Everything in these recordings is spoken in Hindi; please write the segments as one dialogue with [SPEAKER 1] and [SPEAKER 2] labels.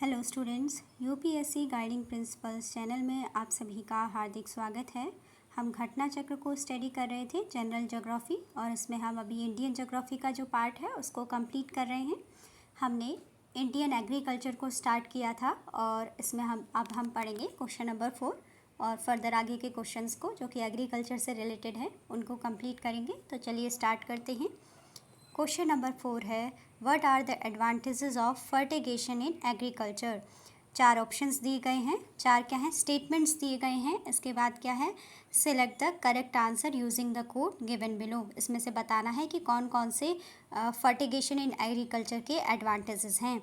[SPEAKER 1] Hello students, UPSC guiding principles channel में आप सभी का हार्दिक स्वागत है। हम घटना चक्र को स्टडी कर रहे थे, जनरल ज्योग्राफी, और इसमें हम अभी इंडियन ज्योग्राफी का जो पार्ट है उसको कंप्लीट कर रहे हैं। हमने इंडियन एग्रीकल्चर को स्टार्ट किया था और इसमें हम पढ़ेंगे क्वेश्चन नंबर 4 और फर्दर आगे के क्वेश्चंस को जो कि एग्रीकल्चर से रिलेटेड है उनको कंप्लीट करेंगे। तो चलिए स्टार्ट करते हैं। क्वेश्चन नंबर 4 है, what are the advantages of fertigation in agriculture. 4 options दिए गए हैं, 4 क्या हैं, स्टेटमेंट्स दिए गए हैं। इसके बाद क्या है, select the correct answer using the code given below. इसमें से बताना है कि कौन कौन से फर्टिगेशन इन एग्रीकल्चर के एडवांटेजेस हैं।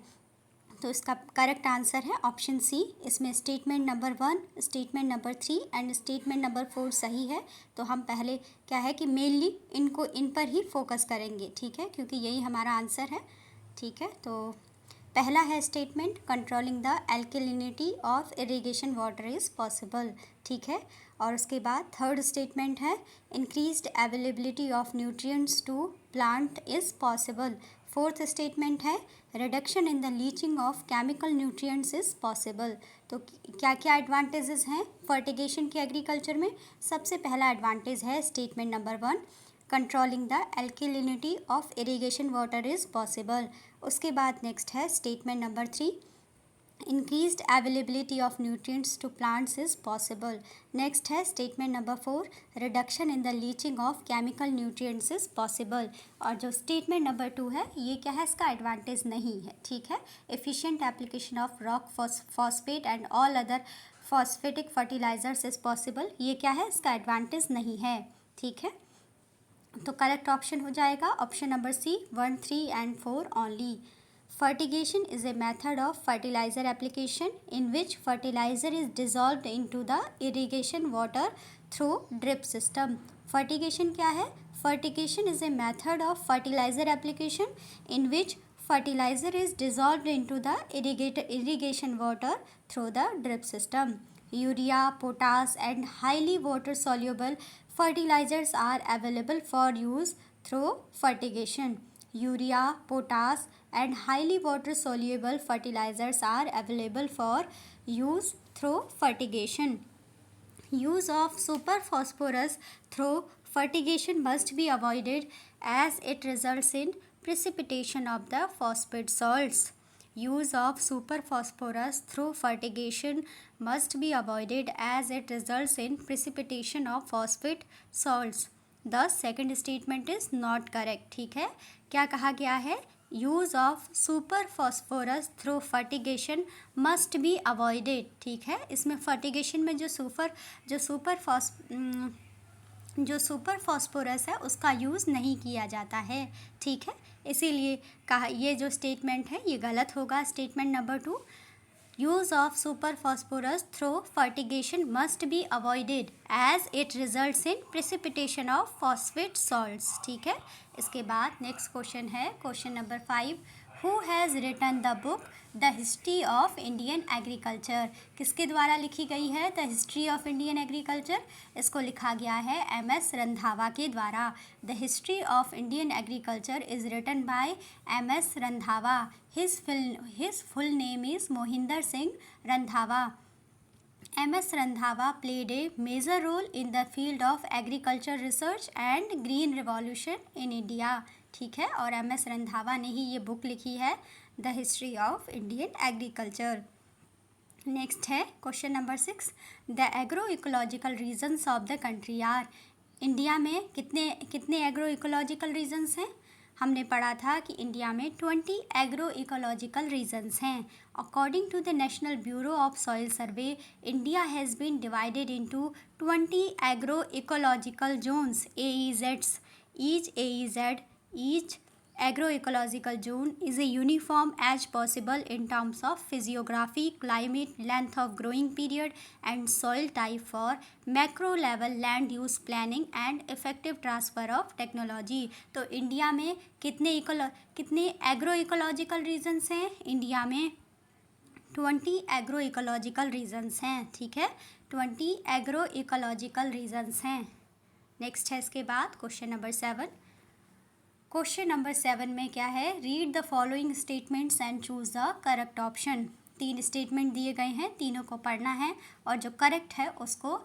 [SPEAKER 1] तो इसका करेक्ट आंसर है ऑप्शन सी। इसमें statement number 1, statement number 3 and statement number 4 सही है। तो हम पहले क्या है कि मेनली इन पर ही फोकस करेंगे, ठीक है, क्योंकि यही हमारा आंसर है। ठीक है, तो पहला है statement, controlling the alkalinity of irrigation water is possible. ठीक है, और उसके बाद थर्ड स्टेटमेंट है, increased availability of nutrients to plant is possible. Fourth statement है, reduction in the leaching of chemical nutrients is possible. तो क्या क्या एडवांटेजेस हैं फर्टिगेशन के एग्रीकल्चर में। सबसे पहला एडवांटेज है statement number 1, controlling the alkalinity of irrigation water is possible. उसके बाद नेक्स्ट है statement number 3, increased availability of nutrients to plants is possible. Next है statement number 4, reduction in the leaching of chemical nutrients is possible. और जो स्टेटमेंट नंबर 2 है, ये क्या है, इसका एडवांटेज नहीं है। ठीक है, efficient application of rock phosphate and all other phosphatic fertilizers is possible. ये क्या है, इसका एडवांटेज नहीं है। ठीक है, तो करेक्ट ऑप्शन हो जाएगा option number C, 1, 3 and 4 only. Fertigation is a method of fertilizer application in which fertilizer is dissolved into the irrigation water through drip system. Fertigation क्या है? Fertigation is a method of fertilizer application in which fertilizer is dissolved into the irrigation water through the drip system. Urea, potash and highly water soluble fertilizers are available for use through fertigation. Urea, potash and highly water soluble fertilizers are available for use through fertigation. Use of super phosphorus through fertigation must be avoided as it results in precipitation of the phosphate salts. Use of super phosphorus through fertigation must be avoided as it results in precipitation of phosphate salts. The second statement is not correct. ठीक है, क्या कहा गया है, use of super phosphorus through fertigation must be avoided. ठीक है, इसमें फर्टिगेशन में जो सुपर फॉस्फोरस है उसका यूज़ नहीं किया जाता है। ठीक है, इसीलिए कहा ये जो स्टेटमेंट है ये गलत होगा। Statement number 2, use of super phosphorus through fertigation must be avoided as it results in precipitation of phosphate salts. ठीक है, इसके बाद नेक्स्ट क्वेश्चन है question number 5, who has written the book the history of Indian agriculture. किसके द्वारा लिखी गई है the history of Indian agriculture. इसको लिखा गया है MS रंधावा के द्वारा। The history of Indian agriculture is written bye MS Randhawa. His full name is Mohinder Singh Randhawa. MS Randhawa played a major role in the field of agriculture research and green revolution in India. ठीक है, और MS रंधावा ने ही ये बुक लिखी है the history of Indian agriculture. Next है question number 6, the agro ecological regions of the country are. India में कितने एग्रो इकोलॉजिकल रीजन्स हैं। हमने पढ़ा था कि इंडिया में 20 एग्रो इकोलॉजिकल रीजन्स हैं। According to the national bureau of soil Survey, India has been divided into 20 agro ecological zones AEZs. Each agroecological zone is a uniform as possible in terms of physiography, climate, length of growing period and soil type for macro level land use planning and effective transfer of technology. तो इंडिया में कितने एग्रो इकोलॉजिकल रीजन्स हैं। इंडिया में 20 एग्रो इकोलॉजिकल रीजन्स हैं। ठीक है, 20 एग्रो इकोलॉजिकल रीजन्स हैं। नेक्स्ट है इसके बाद क्वेश्चन नंबर 7। क्वेश्चन नंबर 7 में क्या है, read the following statements and choose the correct option. 3 statement दिए गए हैं, तीनों को पढ़ना है और जो करेक्ट है उसको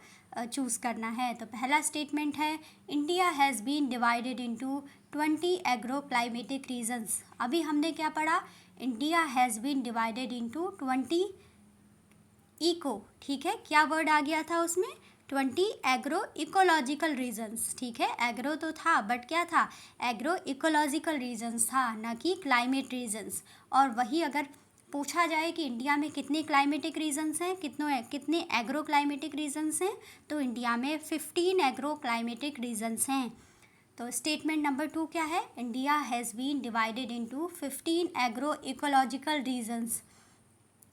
[SPEAKER 1] चूज़ करना है। तो पहला स्टेटमेंट है, India has been divided into 20 agro climatic regions. अभी हमने क्या पढ़ा, India has been divided into 20 eco, ठीक है, क्या वर्ड आ गया था उसमें, 20 एग्रो इकोलॉजिकल रीजन्स, ठीक है, एग्रो तो था बट क्या था, एग्रो इकोलॉजिकल रीजन्स था, ना कि क्लाइमेट रीजन्स। और वही अगर पूछा जाए कि इंडिया में कितने क्लाइमेटिक रीजन्स हैं, कितने एग्रो क्लाइमेटिक रीजन्स हैं, तो इंडिया में 15 एग्रो क्लाइमेटिक रीजन्स हैं। तो स्टेटमेंट नंबर 2 क्या है, India has been divided into 15 agro ecological regions.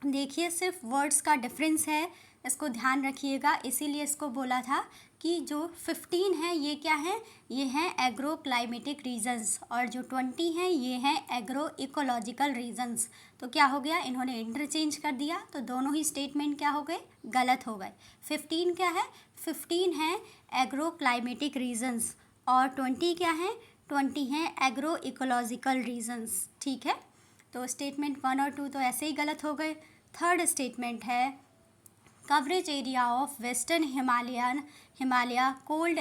[SPEAKER 1] देखिए सिर्फ वर्ड्स का डिफरेंस है, इसको ध्यान रखिएगा, इसीलिए इसको बोला था कि जो 15 है ये क्या है, ये हैं एग्रो क्लाइमेटिक रीजन्स, और जो 20 हैं ये हैं एग्रो इकोलॉजिकल रीजन्स। तो क्या हो गया, इन्होंने इंटरचेंज कर दिया, तो दोनों ही स्टेटमेंट क्या हो गए, गलत हो गए। 15 क्या है, 15 हैं एग्रो क्लाइमेटिक रीजन्स, और 20 क्या है, 20 हैं एग्रो इकोलॉजिकल रीजन्स, ठीक है। तो स्टेटमेंट 1 और 2 तो ऐसे ही गलत हो गए। थर्ड स्टेटमेंट है, coverage area of western Himalaya cold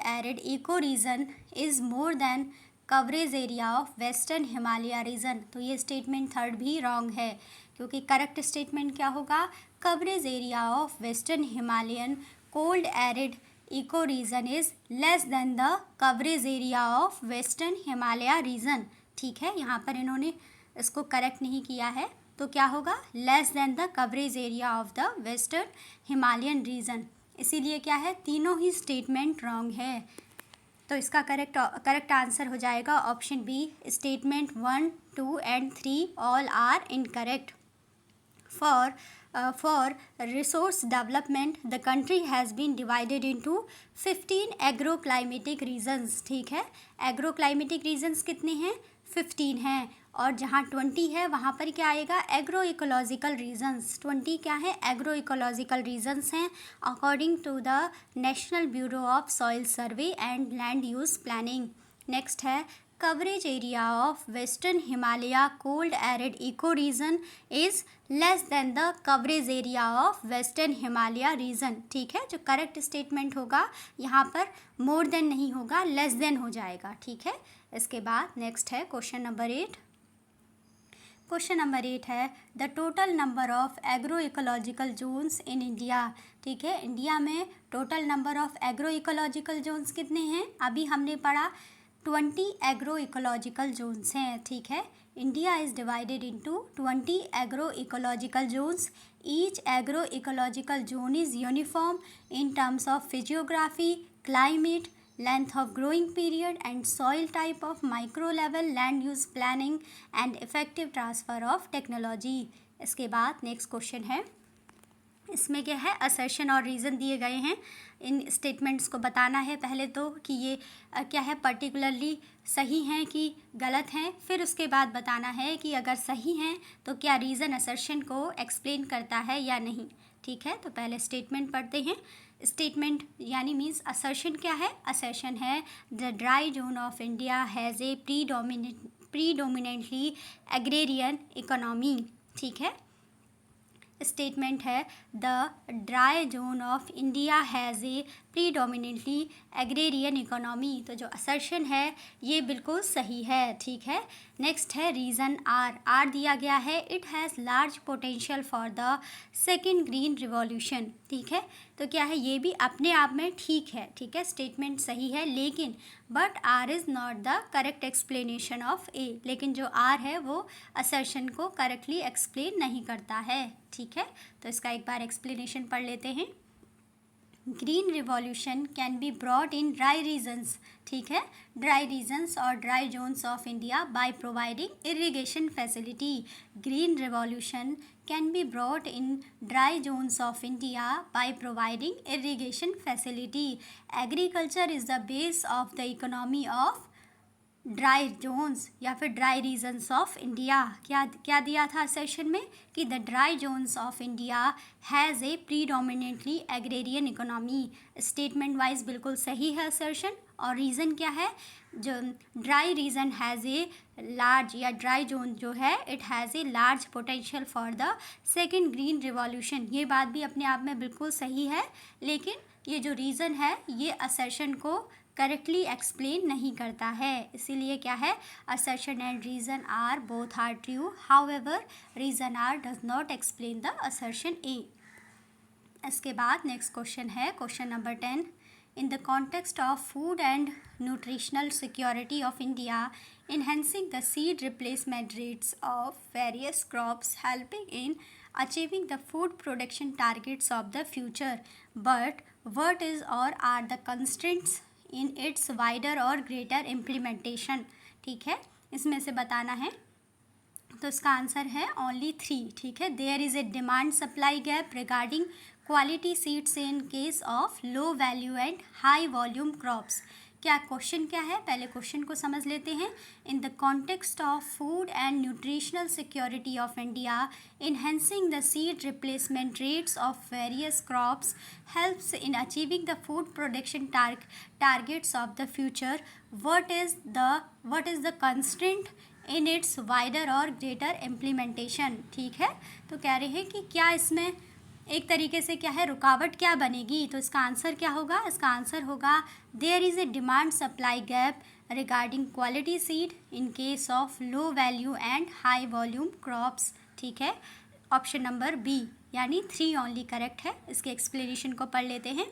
[SPEAKER 1] arid eco region is more than coverage area of western Himalaya region. तो ये स्टेटमेंट थर्ड भी रॉन्ग है, क्योंकि करेक्ट स्टेटमेंट क्या होगा, coverage area of western Himalayan cold arid eco region is less than the coverage area of western Himalaya region, ठीक है। यहाँ पर इन्होंने इसको करेक्ट नहीं किया है, तो क्या होगा, less than the coverage area of the western Himalayan region, इसीलिए क्या है, तीनों ही स्टेटमेंट रॉन्ग है। तो इसका करेक्ट आंसर हो जाएगा option B, statement 1, 2 and 3 all are incorrect. For resource development, the country has been divided into 15 agroclimatic regions, ठीक है। agroclimatic regions कितने हैं, 15 हैं, और जहाँ 20 है वहाँ पर क्या आएगा, एग्रो इकोलॉजिकल रीजन्स। 20 क्या है, एग्रो इकोलॉजिकल रीजन्स हैं according to the national bureau of soil survey and land use planning. Next है, coverage area of western Himalaya cold arid eco region is less than the coverage area of western Himalaya region, ठीक है। जो करेक्ट स्टेटमेंट होगा यहाँ पर मोर देन नहीं होगा, लेस देन हो जाएगा, ठीक है। इसके बाद नेक्स्ट है क्वेश्चन नंबर 8। क्वेश्चन नंबर 8 है, the total number of agro ecological zones in India, ठीक है। इंडिया में total number of agro ecological zones कितने हैं, अभी हमने पढ़ा 20 एग्रो इकोलॉजिकल जोन्स हैं, ठीक है। India is divided into 20 agro ecological zones. Each agro ecological zone is uniform in terms of physiography, climate, length of growing period and soil type of micro level land use planning and effective transfer of technology। इसके बाद नेक्स्ट क्वेश्चन है, इसमें क्या है, असर्शन और रीज़न दिए गए हैं, इन स्टेटमेंट्स को बताना है पहले तो कि ये क्या है, पर्टिकुलरली सही हैं कि गलत हैं, फिर उसके बाद बताना है कि अगर सही हैं तो क्या रीज़न असर्शन को एक्सप्लेन करता है या नहीं, ठीक है। तो पहले स्टेटमेंट पढ़ते हैं। स्टेटमेंट यानी मीन्स असर्शन क्या है, असर्शन है the dry zone of India has a predominantly agrarian economy, ठीक है। स्टेटमेंट है the dry zone of India has a predominantly agrarian economy. तो जो असर्शन है ये बिल्कुल सही है, ठीक है। नेक्स्ट है रीज़न आर दिया गया है, it has large potential for the second green revolution, ठीक है। तो क्या है, ये भी अपने आप में ठीक है, ठीक है, स्टेटमेंट सही है, लेकिन but R is not the correct explanation of A, लेकिन जो आर है वो असर्शन को करेक्टली एक्सप्लेन नहीं करता है, ठीक है। तो इसका एक बार एक्सप्लेनेशन पढ़ लेते हैं। Green revolution can be brought in dry regions, ठीक है, ड्राई रीजन्स और dry zones of India by providing irrigation facility. Green revolution can be brought in dry zones of India by providing irrigation facility. Agriculture is the base of the economy of dry zones या फिर ड्राई रीजन्स ऑफ इंडिया। क्या दिया था सेशन में कि the dry zones of India has a predominantly agrarian economy. Statement wise बिल्कुल सही है असर्शन, और रीज़न क्या है, जो dry region has a large या ड्राई जोन जो है it has a large potential for the second green revolution. ये बात भी अपने आप में बिल्कुल सही है, लेकिन ये जो रीज़न है ये असर्शन को करेक्टली एक्सप्लेन नहीं करता है, इसीलिए क्या है, assertion and reason R both are true, however reason R does not explain the assertion A. इसके बाद नेक्स्ट क्वेश्चन है question number 10। In the context of food and nutritional security of India, enhancing the seed replacement rates of various crops helping in achieving the food production targets of the future. But what is or are the constraints in its wider or greater implementation? ठीक है, इसमें से बताना है, तो इसका आंसर है ओनली 3। ठीक है, there is a demand supply gap regarding quality seeds in case of low value and high volume crops. क्या क्वेश्चन क्या है, पहले क्वेश्चन को समझ लेते हैं। In the context of food and nutritional security of India, enhancing the seed replacement rates of various crops helps in achieving the food production targets of the future. What is the constraint in its wider or greater implementation? ठीक है, तो कह रहे हैं कि क्या इसमें एक तरीके से क्या है, रुकावट क्या बनेगी, तो इसका आंसर क्या होगा, इसका आंसर होगा there is a demand supply gap regarding quality seed in case of low value and high volume crops. ठीक है, ऑप्शन नंबर बी यानी 3 ओनली करेक्ट है। इसके एक्सप्लेनेशन को पढ़ लेते हैं।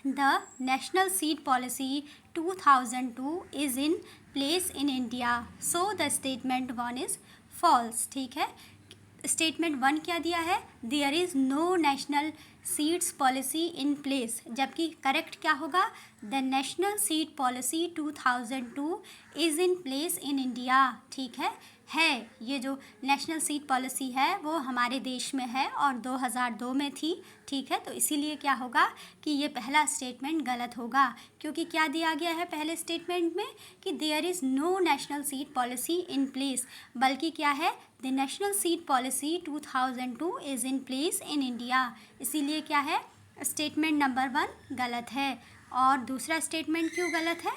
[SPEAKER 1] The national seed policy 2002 is in place in India, so the statement 1 is false. ठीक है, स्टेटमेंट 1 क्या दिया है, there is no national seeds policy in place, जबकि करेक्ट क्या होगा, the national seed policy 2002 is in place in India. ठीक है, ये जो नेशनल सीड पॉलिसी है वो हमारे देश में है और 2002 में थी। ठीक है, तो इसीलिए क्या होगा कि ये पहला स्टेटमेंट गलत होगा, क्योंकि क्या दिया गया है पहले स्टेटमेंट में कि there is no national seed policy in place, बल्कि क्या है, the national seed policy 2002 is in place in India. इसीलिए क्या है, स्टेटमेंट नंबर 1 गलत है। और दूसरा स्टेटमेंट क्यों गलत है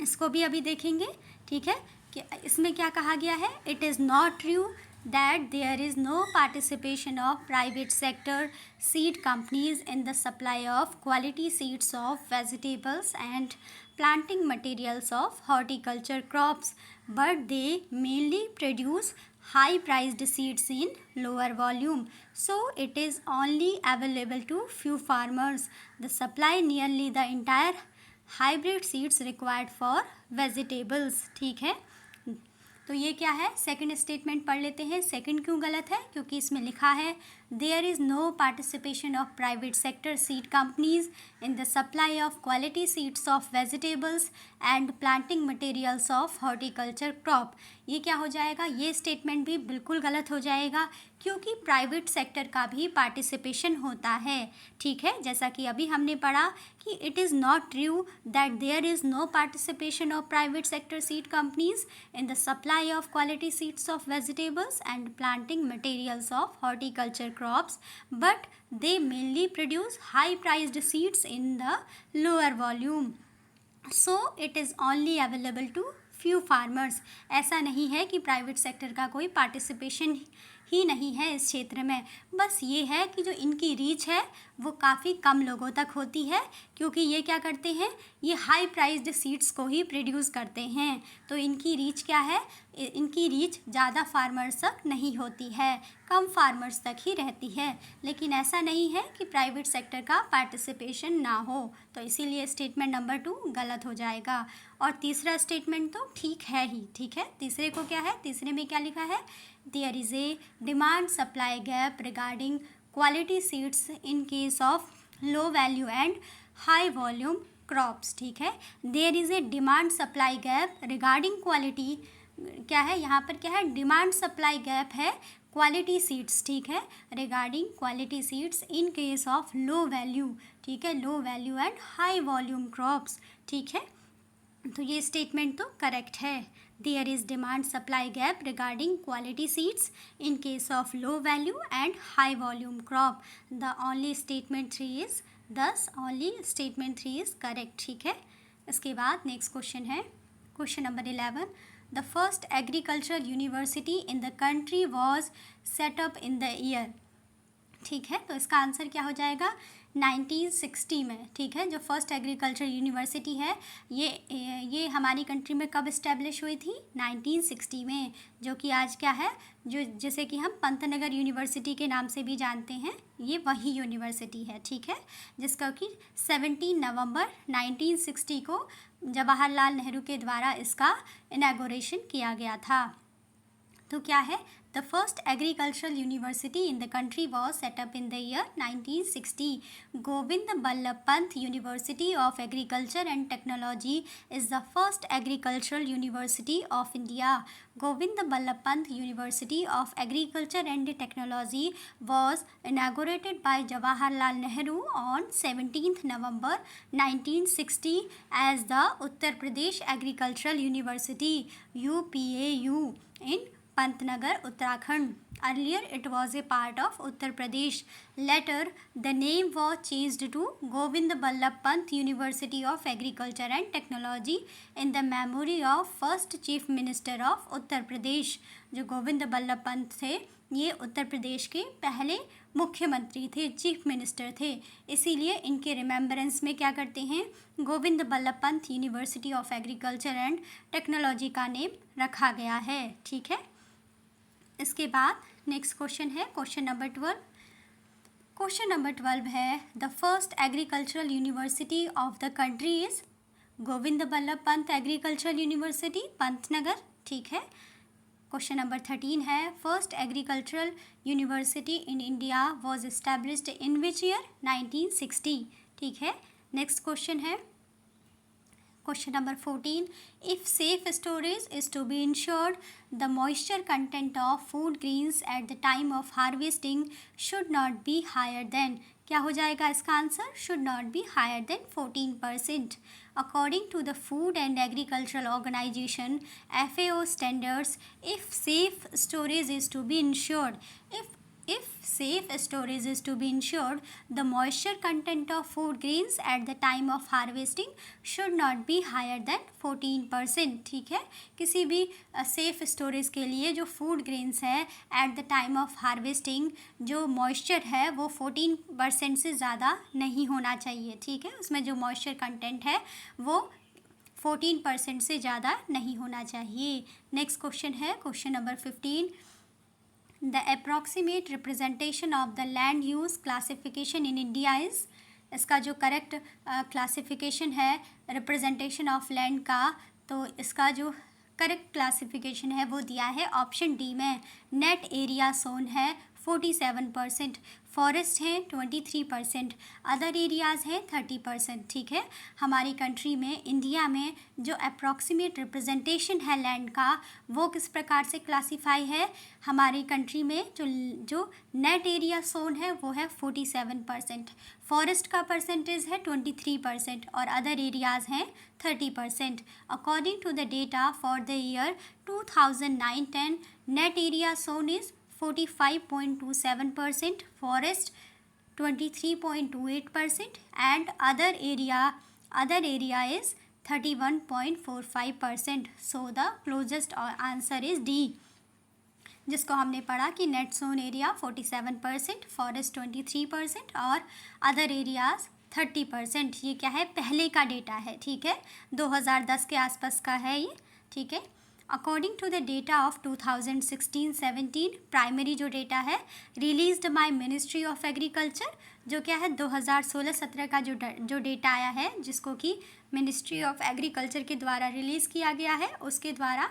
[SPEAKER 1] इसको भी अभी देखेंगे। ठीक है, कि इसमें क्या कहा गया है, it is not true that there is no participation of private sector seed companies in the supply of quality seeds of vegetables and planting materials of horticulture crops, but they mainly produce high priced seeds in lower volume, so it is only available to few farmers. The supply nearly the entire hybrid seeds required for vegetables। ठीक है, तो ये क्या है, सेकंड स्टेटमेंट पढ़ लेते हैं। सेकंड क्यों गलत है, क्योंकि इसमें लिखा है there is no participation of private sector seed companies in the supply of quality seeds of vegetables and planting materials of horticulture crop. ये क्या हो जाएगा, ये स्टेटमेंट भी बिल्कुल गलत हो जाएगा, क्योंकि प्राइवेट सेक्टर का भी पार्टिसिपेशन होता है। ठीक है, जैसा कि अभी हमने पढ़ा कि it is not true that there is no participation of private sector seed companies in the supply of quality seeds of vegetables and planting materials of horticulture crops, but they mainly produce high priced seeds in the lower volume, so it is only available to few farmers। ऐसा नहीं है कि प्राइवेट सेक्टर का कोई पार्टिसिपेशन ही नहीं है इस क्षेत्र में, बस ये है कि जो इनकी रीच है वो काफ़ी कम लोगों तक होती है, क्योंकि ये क्या करते हैं, ये हाई प्राइस्ड सीड्स को ही प्रोड्यूस करते हैं, तो इनकी रीच क्या है, इनकी रीच ज़्यादा फार्मर्स तक नहीं होती है, कम फार्मर्स तक ही रहती है। लेकिन ऐसा नहीं है कि प्राइवेट सेक्टर का पार्टिसिपेशन ना हो, तो इसीलिए स्टेटमेंट नंबर 2 गलत हो जाएगा। और तीसरा स्टेटमेंट तो ठीक है ही। ठीक है, तीसरे को क्या है, तीसरे में क्या लिखा है, there is a demand supply gap regarding quality seeds in case of low value and high volume crops. ठीक है, there is a demand supply gap regarding quality, क्या है यहाँ पर, क्या है, डिमांड सप्लाई गैप है क्वालिटी सीड्स। ठीक है, regarding quality seeds in case of low value. ठीक है, low value and high volume crops. ठीक है, तो ये स्टेटमेंट तो करेक्ट है। There is demand supply gap regarding quality seeds in case of low value and high volume crop. The only statement 3 is this only statement 3 is correct. ठीक है, इसके बाद नेक्स्ट क्वेश्चन है question number 11। The first agricultural university in the country was set up in the year. ठीक है, तो इसका आंसर क्या हो जाएगा 1960 में। ठीक है, जो फर्स्ट एग्रीकल्चर यूनिवर्सिटी है ये हमारी कंट्री में कब इस्टेब्लिश हुई थी 1960 में, जो कि आज क्या है, जो जैसे कि हम पंतनगर यूनिवर्सिटी के नाम से भी जानते हैं, ये वही यूनिवर्सिटी है। ठीक है, जिसका कि 17 नवंबर 1960 को जवाहरलाल नेहरू के द्वारा इसका इनॉग्रेशन किया गया था। तो क्या है, the first agricultural university in the country was set up in the year 1960। Govind Ballabh Pant University of Agriculture and Technology is the first agricultural university of India. Govind Ballabh Pant University of Agriculture and Technology was inaugurated by Jawaharlal Nehru on 17th November 1960 as the Uttar Pradesh Agricultural University UPAU in Pantnagar, Uttarakhand. Earlier it was a part of Uttar Pradesh. Later the name was changed to Govind Ballabh Pant University of Agriculture and Technology in the memory of first Chief Minister of Uttar Pradesh. जो गोविंद बल्लभ पंत थे ये उत्तर प्रदेश के पहले मुख्यमंत्री थे, चीफ मिनिस्टर थे, इसीलिए इनके रिमेम्बरेंस में क्या करते हैं, Govind Ballabh Pant University of Agriculture and Technology का नेम रखा गया है। ठीक है, इसके बाद नेक्स्ट क्वेश्चन है क्वेश्चन नंबर 12। क्वेश्चन नंबर 12 है the first agricultural university of the country is Govind Ballabh Pant agricultural university Pantnagar. ठीक है, क्वेश्चन नंबर 13 है first agricultural university in India was established in which year 1960। ठीक है, नेक्स्ट क्वेश्चन है question number 14। If safe storage is to be ensured the moisture content of food grains at the time of harvesting should not be higher than. क्या हो जाएगा इसका answer, should not be higher than 14%। According to the Food and Agricultural Organization FAO standards, if safe storage is to be ensured, if safe storage is to be ensured, the moisture content of food grains at the time of harvesting should not be higher than 14%। ठीक है, किसी भी सेफ स्टोरेज के लिए जो फूड ग्रेन्स है eight the time of harvesting जो मॉइस्चर है वो 14% से ज़्यादा नहीं होना चाहिए। ठीक है, उसमें जो मॉइस्चर कंटेंट है वो 14% से ज़्यादा नहीं होना चाहिए। नेक्स्ट क्वेश्चन है question number 15। The approximate representation of the land use classification in India is, इसका जो करेक्ट क्लासिफिकेशन है रिप्रेजेंटेशन ऑफ लैंड का, तो इसका जो करेक्ट क्लासिफिकेशन है वो दिया है ऑप्शन डी में। नेट एरिया सोन है 47%, फॉरेस्ट है 23%, अदर एरियाज़ हैं 30%। ठीक है, हमारी कंट्री में इंडिया में जो अप्रॉक्सीमेट रिप्रेजेंटेशन है लैंड का वो किस प्रकार से क्लासीफाई है, हमारी कंट्री में जो नेट एरिया सोन है वो है 47%, फॉरेस्ट का परसेंटेज है 23% और अदर एरियाज़ हैं 30%। According to the data for the year 2009-10 net area sown is 45.27%, forest 23.28% and other area is 31.45%. So the closest answer is D, जिसको हमने पढ़ा कि नेट सोन एरिया 47%, फॉरेस्ट 23% और अदर एरियाज 30%। ये क्या है, पहले का डेटा है। ठीक है, 2010 के आसपास का है ये। ठीक है, according to the data of 2016-17 primary जो डेटा है released by Ministry of Agriculture, जो क्या है 2016-17 का जो डेटा आया है जिसको कि मिनिस्ट्री ऑफ एग्रीकल्चर के द्वारा रिलीज़ किया गया है, उसके द्वारा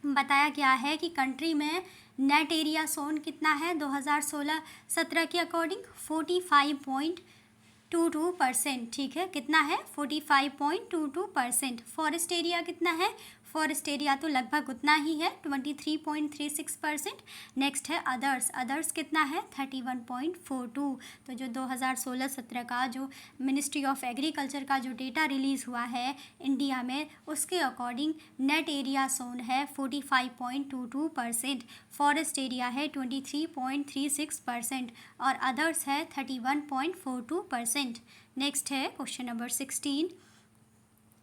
[SPEAKER 1] बताया गया है कि कंट्री में नेट एरिया सोन कितना है 2016-17 के अकॉर्डिंग 45.22%। ठीक है, कितना है 45.22%। फॉरेस्ट एरिया कितना है, फॉरेस्ट एरिया तो लगभग उतना ही है 23.36%। नेक्स्ट है अदर्स कितना है 31.42। तो जो 2016-17 का जो मिनिस्ट्री ऑफ एग्रीकल्चर का जो डेटा रिलीज़ हुआ है इंडिया में उसके अकॉर्डिंग नेट एरिया सोन है 45.22%, फॉरेस्ट एरिया है 23.36% और अदर्स है 31.42%। नेक्स्ट है question number 16।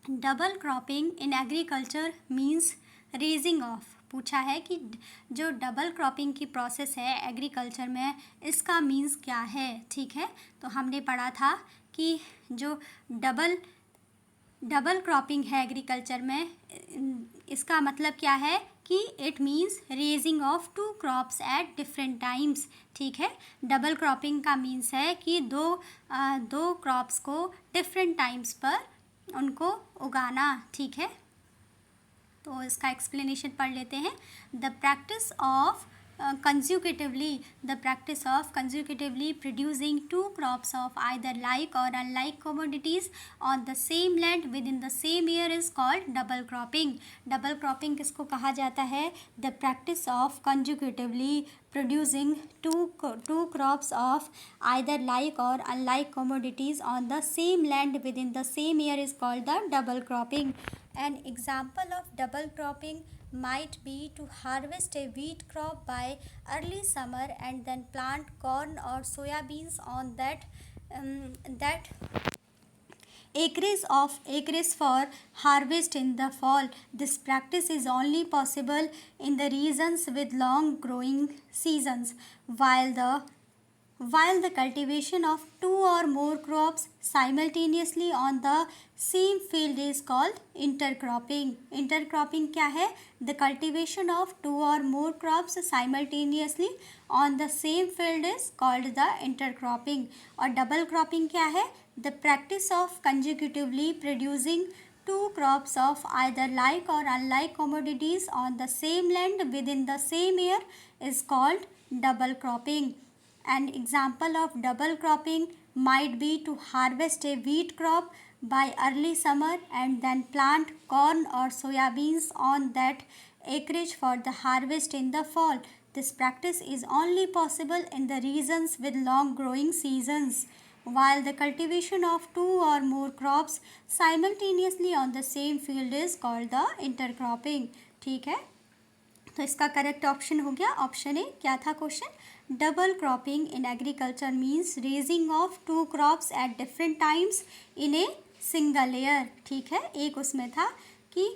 [SPEAKER 1] Double cropping in agriculture means raising of पूछा है कि जो डबल क्रॉपिंग की प्रोसेस है एग्रीकल्चर में, इसका मीन्स क्या है। ठीक है, तो हमने पढ़ा था कि जो डबल क्रॉपिंग है एग्रीकल्चर में, इसका मतलब क्या है कि it means raising of two crops at different times. ठीक है, डबल क्रॉपिंग का मीन्स है कि दो क्रॉप्स को डिफरेंट टाइम्स पर उनको उगाना। ठीक है, तो इसका एक्सप्लेनेशन पढ़ लेते हैं। The practice of consecutively producing two crops of either like or unlike commodities on the same land within the same year is called double cropping. double cropping किसको कहा जाता है? The practice of consecutively producing two crops of either like or unlike commodities on the same land within the same year is called the double cropping. An example of double cropping might be to harvest a wheat crop by early summer and then plant corn or soybeans on that acres for harvest in the fall. This practice is only possible in the regions with long growing seasons, while the cultivation of two or more crops simultaneously on the same field is called intercropping. Intercropping क्या है? The cultivation of two or more crops simultaneously on the same field is called the intercropping. और double cropping क्या है? The practice of consecutively producing two crops of either like or unlike commodities on the same land within the same year is called double cropping. An example of double cropping might be to harvest a wheat crop by early summer and then plant corn or soybeans on that acreage for the harvest in the fall. This practice is only possible in the regions with long growing seasons, while the cultivation of two or more crops simultaneously on the same field is called the intercropping. ठीक है, तो इसका करेक्ट ऑप्शन हो गया ऑप्शन ए। क्या था question? Double cropping in agriculture means raising of two crops at different times in a single year. ठीक है, एक उसमें था कि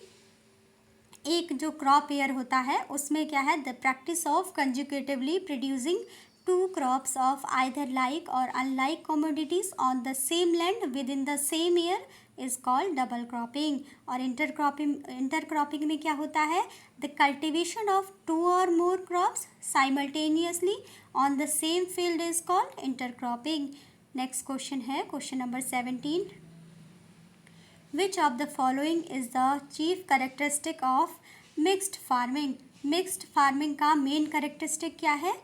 [SPEAKER 1] एक जो क्रॉप ईयर होता है उसमें क्या है? The practice of conjunctively producing two crops of either like or unlike commodities on the same land within the same year is called double cropping. और intercropping में क्या होता है? The cultivation of two or more crops simultaneously on the same field is called intercropping. Next question है question number 17. Which of the following is the chief characteristic of mixed farming? Mixed farming का main characteristic क्या है?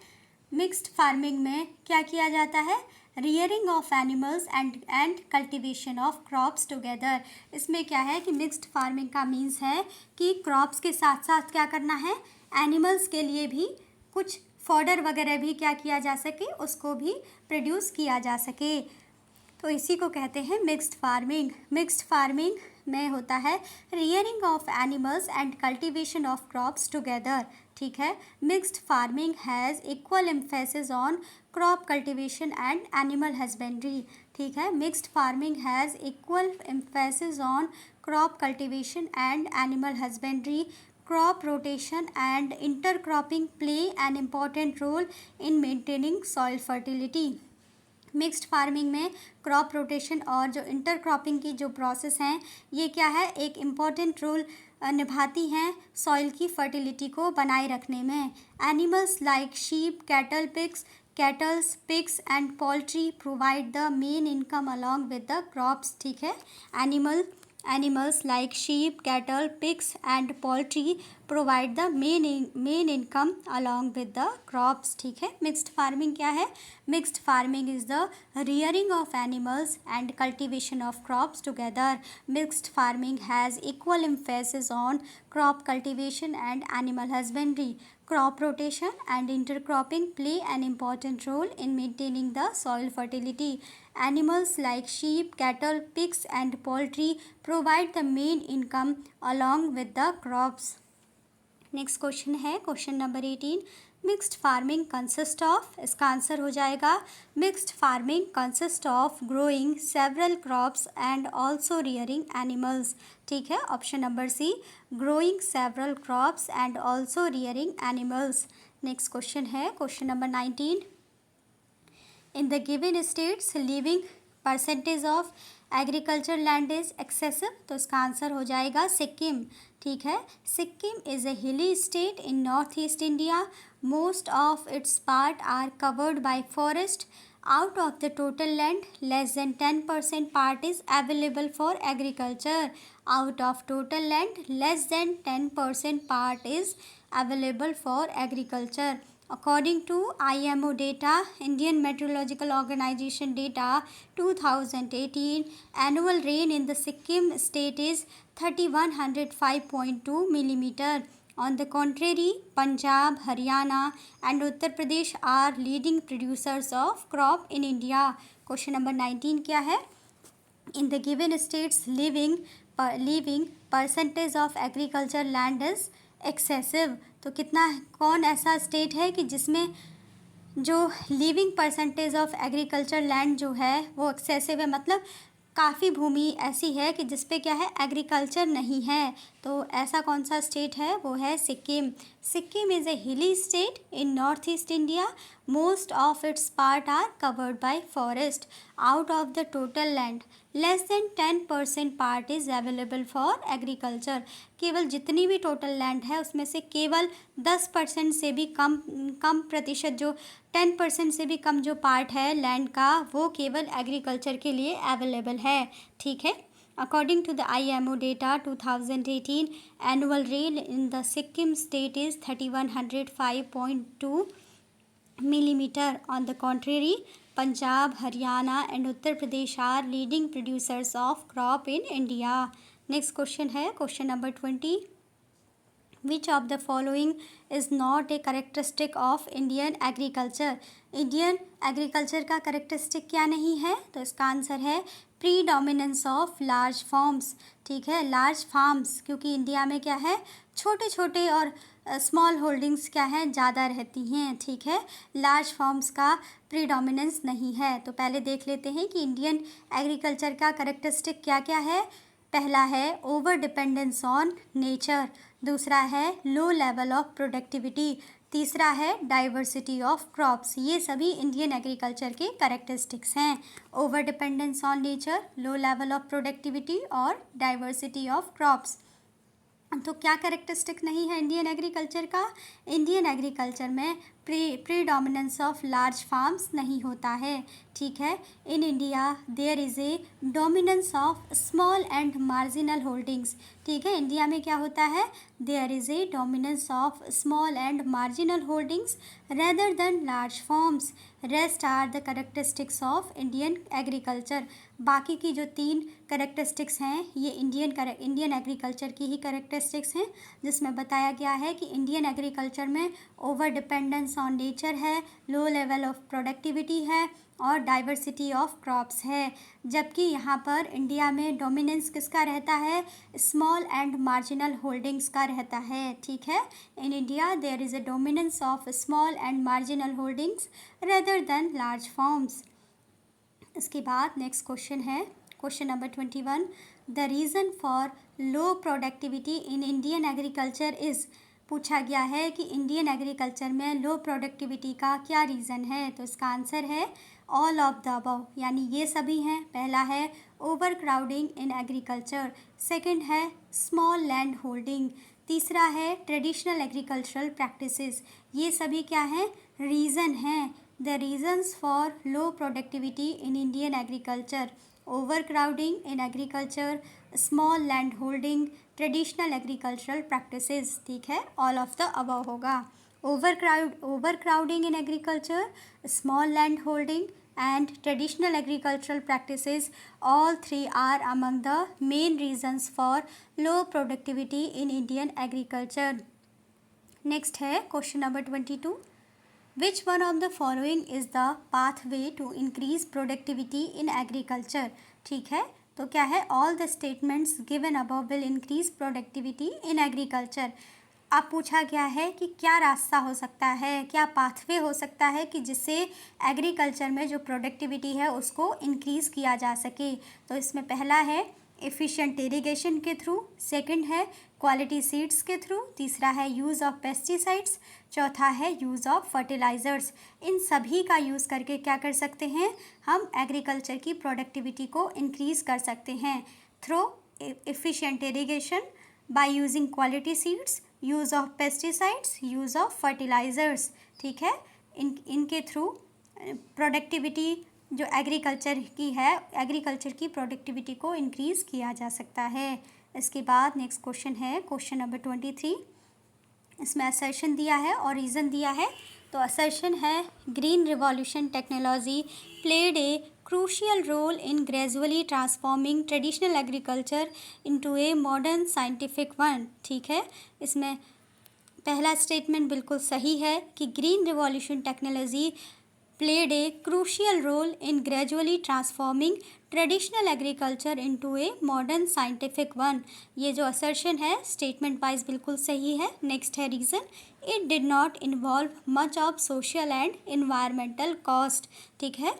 [SPEAKER 1] मिक्स्ड फार्मिंग में क्या किया जाता है? Rearing of animals and cultivation of crops together. इसमें क्या है कि मिक्स्ड फार्मिंग का मीन्स है कि क्रॉप्स के साथ साथ क्या करना है? एनिमल्स के लिए भी कुछ फॉडर वगैरह भी क्या किया जा सके, उसको भी प्रोड्यूस किया जा सके, तो इसी को कहते हैं मिक्स्ड फार्मिंग। मिक्स्ड फार्मिंग में होता है rearing of animals and cultivation of crops together. ठीक है, mixed farming has equal emphasis on crop cultivation and animal husbandry. ठीक है, mixed farming has equal emphasis on crop cultivation and animal husbandry. Crop rotation and intercropping play an important role in maintaining soil fertility. Mixed farming में क्रॉप रोटेशन और जो इंटरक्रॉपिंग की जो प्रोसेस हैं ये क्या है? एक इम्पॉर्टेंट रोल निभाती हैं सॉइल की फर्टिलिटी को बनाए रखने में. Animals like sheep, pigs and poultry provide the main income along with the crops. ठीक है, Animals like sheep, cattle, pigs and poultry provide the main income along with the crops. ठीक है, मिक्स्ड फार्मिंग क्या है? Mixed farming is the rearing of animals and cultivation of crops together. Mixed farming has equal emphasis on crop cultivation and animal husbandry. Crop rotation and intercropping play an important role in maintaining the soil fertility. Animals like sheep, cattle, pigs and poultry provide the main income along with the crops. Next question है question number 18. Mixed farming consist of, इसका आंसर हो जाएगा mixed farming consist of growing several crops and also rearing animals. ठीक है, option number C, growing several crops and also rearing animals. Next question है question number 19। In the given states living percentage of agriculture land is excessive, तो इसका आंसर हो जाएगा सिक्किम। ठीक है, Sikkim is a hilly state in North East India. Most of its part are covered by forest. Out of the total land less than 10% part is available for agriculture. Out of total land less than 10% part is available for agriculture. According to IMO data, Indian Meteorological Organization data 2018, annual rain in the Sikkim state is 3105.2 millimeter. On the contrary, Punjab, Haryana and Uttar Pradesh are leading producers of crop in India. Question number 19 क्या है? In the given states, living percentage of agriculture land is excessive. तो कितना, कौन ऐसा स्टेट है कि जिसमें जो living percentage of agriculture land जो है वो एक्सेसिव है, मतलब काफ़ी भूमि ऐसी है कि जिस पे क्या है, एग्रीकल्चर नहीं है। तो ऐसा कौन सा स्टेट है, वो है Sikkim. Sikkim is a hilly state in North East India. Most of its part are covered by forest. Out of the total land less than 10% part is available for agriculture. केवल जितनी भी टोटल लैंड है उसमें से केवल 10% से भी कम प्रतिशत, जो 10% से भी कम जो पार्ट है लैंड का, वो केवल एग्रीकल्चर के लिए अवेलेबल है। ठीक है, according to the IMO data 2018, annual rain in the Sikkim state is 3105.2 millimeter. On the contrary, Punjab, Haryana and Uttar Pradesh are leading producers of crop in India. Next question है question number 20. Which of the following is not a characteristic of Indian agriculture? Indian agriculture का characteristic क्या नहीं है? तो इसका आंसर है predominance of large farms. ठीक है, large farms, क्योंकि इंडिया में क्या है, छोटे छोटे और स्मॉल होल्डिंग्स क्या हैं, ज़्यादा रहती हैं। ठीक है, लार्ज फार्म्स का प्रीडोमिनेंस नहीं है। तो पहले देख लेते हैं कि इंडियन एग्रीकल्चर का कैरेक्टरिस्टिक क्या क्या है। पहला है ओवर डिपेंडेंस ऑन नेचर, दूसरा है लो लेवल ऑफ प्रोडक्टिविटी, तीसरा है डाइवर्सिटी ऑफ क्रॉप्स। ये सभी इंडियन एग्रीकल्चर के कैरेक्टरिस्टिक्स हैं। Over dependence on nature, low level of productivity और डाइवर्सिटी ऑफ क्रॉप्स। तो क्या कैरेक्टरिस्टिक नहीं है इंडियन एग्रीकल्चर का? इंडियन एग्रीकल्चर में प्रीडोमिनेंस ऑफ लार्ज फार्म्स नहीं होता है। ठीक है, in India there is a dominance of small and marginal holdings. ठीक है, इंडिया में क्या होता है, there is a dominance of small and marginal holdings rather than large farms. Rest are the characteristics of Indian agriculture. बाकी की जो 3 कैरेक्टरिस्टिक्स हैं ये इंडियन एग्रीकल्चर की ही कैरेक्टरिस्टिक्स हैं, जिसमें बताया गया है कि इंडियन एग्रीकल्चर में ओवर डिपेंडेंस ऑन नेचर है, लो लेवल ऑफ प्रोडक्टिविटी है और डाइवर्सिटी ऑफ क्रॉप्स है। जबकि यहाँ पर इंडिया में डोमिनेंस किसका रहता है, स्मॉल एंड मार्जिनल होल्डिंग्स का रहता है। ठीक है, in India there is a dominance of small and marginal holdings rather than large farms. इसके बाद नेक्स्ट क्वेश्चन है question number 21। The reason for low productivity in Indian agriculture is, पूछा गया है कि इंडियन एग्रीकल्चर में लो प्रोडक्टिविटी का क्या रीज़न है। तो इसका आंसर है ऑल ऑफ द अबव, यानी ये सभी हैं। पहला है over crowding in agriculture, second है स्मॉल लैंड होल्डिंग, तीसरा है ट्रेडिशनल एग्रीकल्चरल प्रैक्टिसेस। ये सभी क्या हैं, रीज़न हैं। The reasons for low productivity in Indian agriculture: over crowding in agriculture, small land holding, traditional agricultural practices. ठीक है, ऑल ऑफ द अबव होगा। Over crowding in agriculture, small land holding and traditional agricultural practices, all 3 are among the main reasons for low productivity in Indian agriculture. Next है question number 22. Which one of the following is the pathway to increase productivity in agriculture? ठीक है, तो क्या है, all the statements given above will increase productivity in agriculture. अब पूछा गया है कि क्या रास्ता हो सकता है, क्या पाथवे हो सकता है कि जिससे एग्रीकल्चर में जो प्रोडक्टिविटी है उसको इंक्रीज़ किया जा सके। तो इसमें पहला है एफिशिएंट इरिगेशन के थ्रू, सेकंड है क्वालिटी सीड्स के थ्रू, तीसरा है यूज़ ऑफ पेस्टिसाइड्स, चौथा है यूज़ ऑफ फर्टिलाइज़र्स। इन सभी का यूज़ करके क्या कर सकते हैं, हम एग्रीकल्चर की प्रोडक्टिविटी को इंक्रीज़ कर सकते हैं through efficient irrigation, by using quality seeds, use of pesticides, use of fertilisers. ठीक है, इनके थ्रू प्रोडक्टिविटी जो एग्रीकल्चर की है, एग्रीकल्चर की प्रोडक्टिविटी को इंक्रीज़ किया जा सकता है। इसके बाद नेक्स्ट क्वेश्चन है क्वेश्चन नंबर 23। इसमें असर्शन दिया है और रीज़न दिया है। तो असर्शन है green revolution technology played a crucial role in gradually transforming traditional agriculture into a modern scientific one. ठीक है, इसमें पहला स्टेटमेंट बिल्कुल सही है कि green revolution technology played a crucial role in gradually transforming traditional agriculture into a modern scientific one। ये जो assertion है statement वाइज बिल्कुल सही है। नेक्स्ट है reason, it did not involve much of social and environmental cost। ठीक है,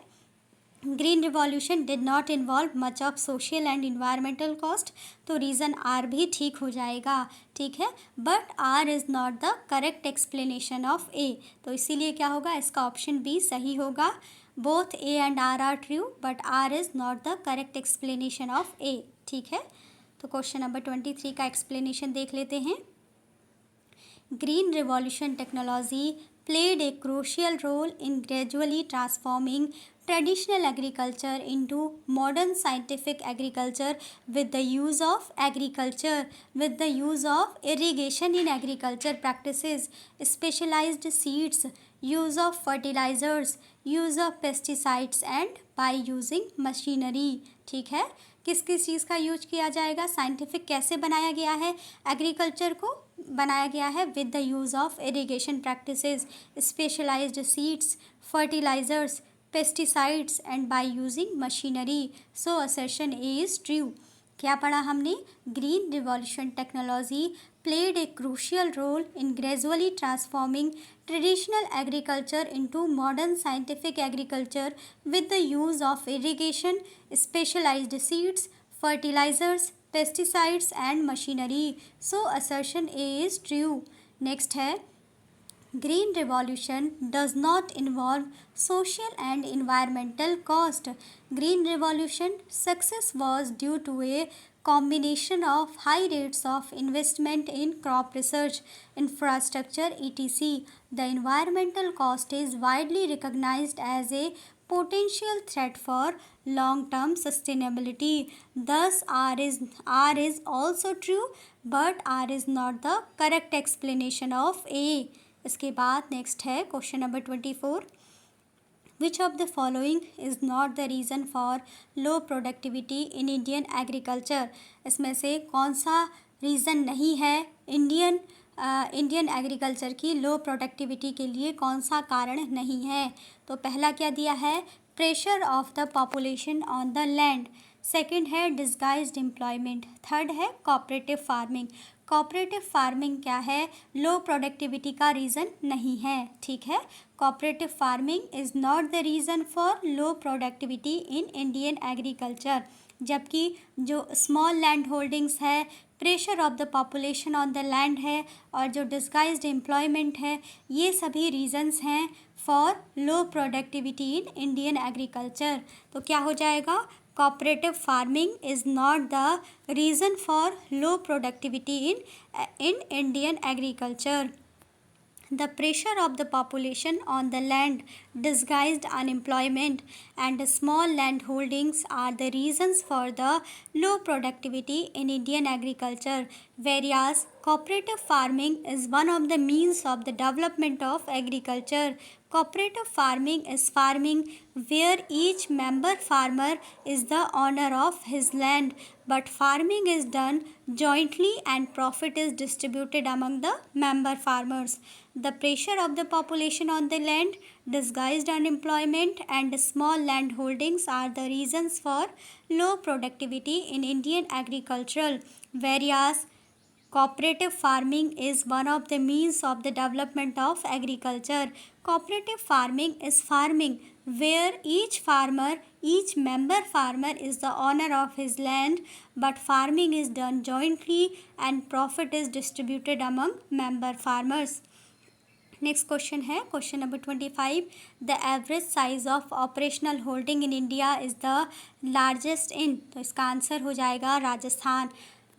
[SPEAKER 1] green revolution did not involve much of social and environmental cost, तो रीज़न आर भी ठीक हो जाएगा। ठीक है, but R is not the correct explanation of A, तो इसीलिए क्या होगा, इसका ऑप्शन बी सही होगा। Both A and R true but R is not the correct explanation of A. ठीक है, तो क्वेश्चन नंबर 23 का एक्सप्लेनेशन देख लेते हैं। Green revolution technology played a crucial role in gradually transforming traditional agriculture into modern scientific agriculture with the use of irrigation in agriculture practices, specialized seeds, use of fertilizers, use of pesticides and by using machinery। ठीक है, किस किस चीज़ का यूज किया जाएगा, साइंटिफिक कैसे बनाया गया है, एग्रीकल्चर को बनाया गया है with the use of irrigation practices, specialised seeds, fertilisers, pesticides and by using machinery. So assertion A is true. क्या पढ़ा हमने, green revolution technology played a crucial role in gradually transforming traditional agriculture into modern scientific agriculture with the use of irrigation, specialized seeds, fertilizers, pesticides and machinery। So assertion A is true। Next है, green revolution does not involve social and environmental cost। Green revolution success was due to a combination of high rates of investment in crop research, infrastructure, etc. The environmental cost is widely recognized as a potential threat for long-term sustainability. Thus, R is also true, but R is not the correct explanation of A। इसके बाद नेक्स्ट है question number 24। Which of the following is not the reason for low productivity in Indian agriculture? इसमें से कौन सा रीज़न नहीं है इंडियन एग्रीकल्चर की लो प्रोडक्टिविटी के लिए, कौन सा कारण नहीं है? तो पहला क्या दिया है, pressure of the population on the land, second है डिस्गाइज्ड एम्प्लॉयमेंट, थर्ड है कोऑपरेटिव फार्मिंग। कोऑपरेटिव फार्मिंग क्या है, लो प्रोडक्टिविटी का रीज़न नहीं है। ठीक है, cooperative farming is not the reason for low productivity in Indian agriculture, जबकि जो स्मॉल लैंड होल्डिंग्स है, pressure of the population on the land है और जो डिस्गाइज्ड एम्प्लॉयमेंट है, ये सभी रीजंस हैं for low productivity in Indian agriculture. तो क्या हो जाएगा, cooperative farming is not the reason for low productivity in Indian agriculture. The pressure of the population on the land, disguised unemployment, and small land holdings are the reasons for the low productivity in Indian agriculture, whereas cooperative farming is one of the means of the development of agriculture. Cooperative farming is farming where each member farmer is the owner of his land, but farming is done jointly and profit is distributed among the member farmers. The pressure of the population on the land, disguised unemployment, and small land holdings are the reasons for low productivity in Indian agriculture, whereas Cooperative farming is one of the means of the development of agriculture. Cooperative farming is farming where each member farmer is the owner of his land, but farming is done jointly and profit is distributed among member farmers. Next question है question number 25. The average size of operational holding in India is the largest in, तो इसका आंसर हो जाएगा Rajasthan.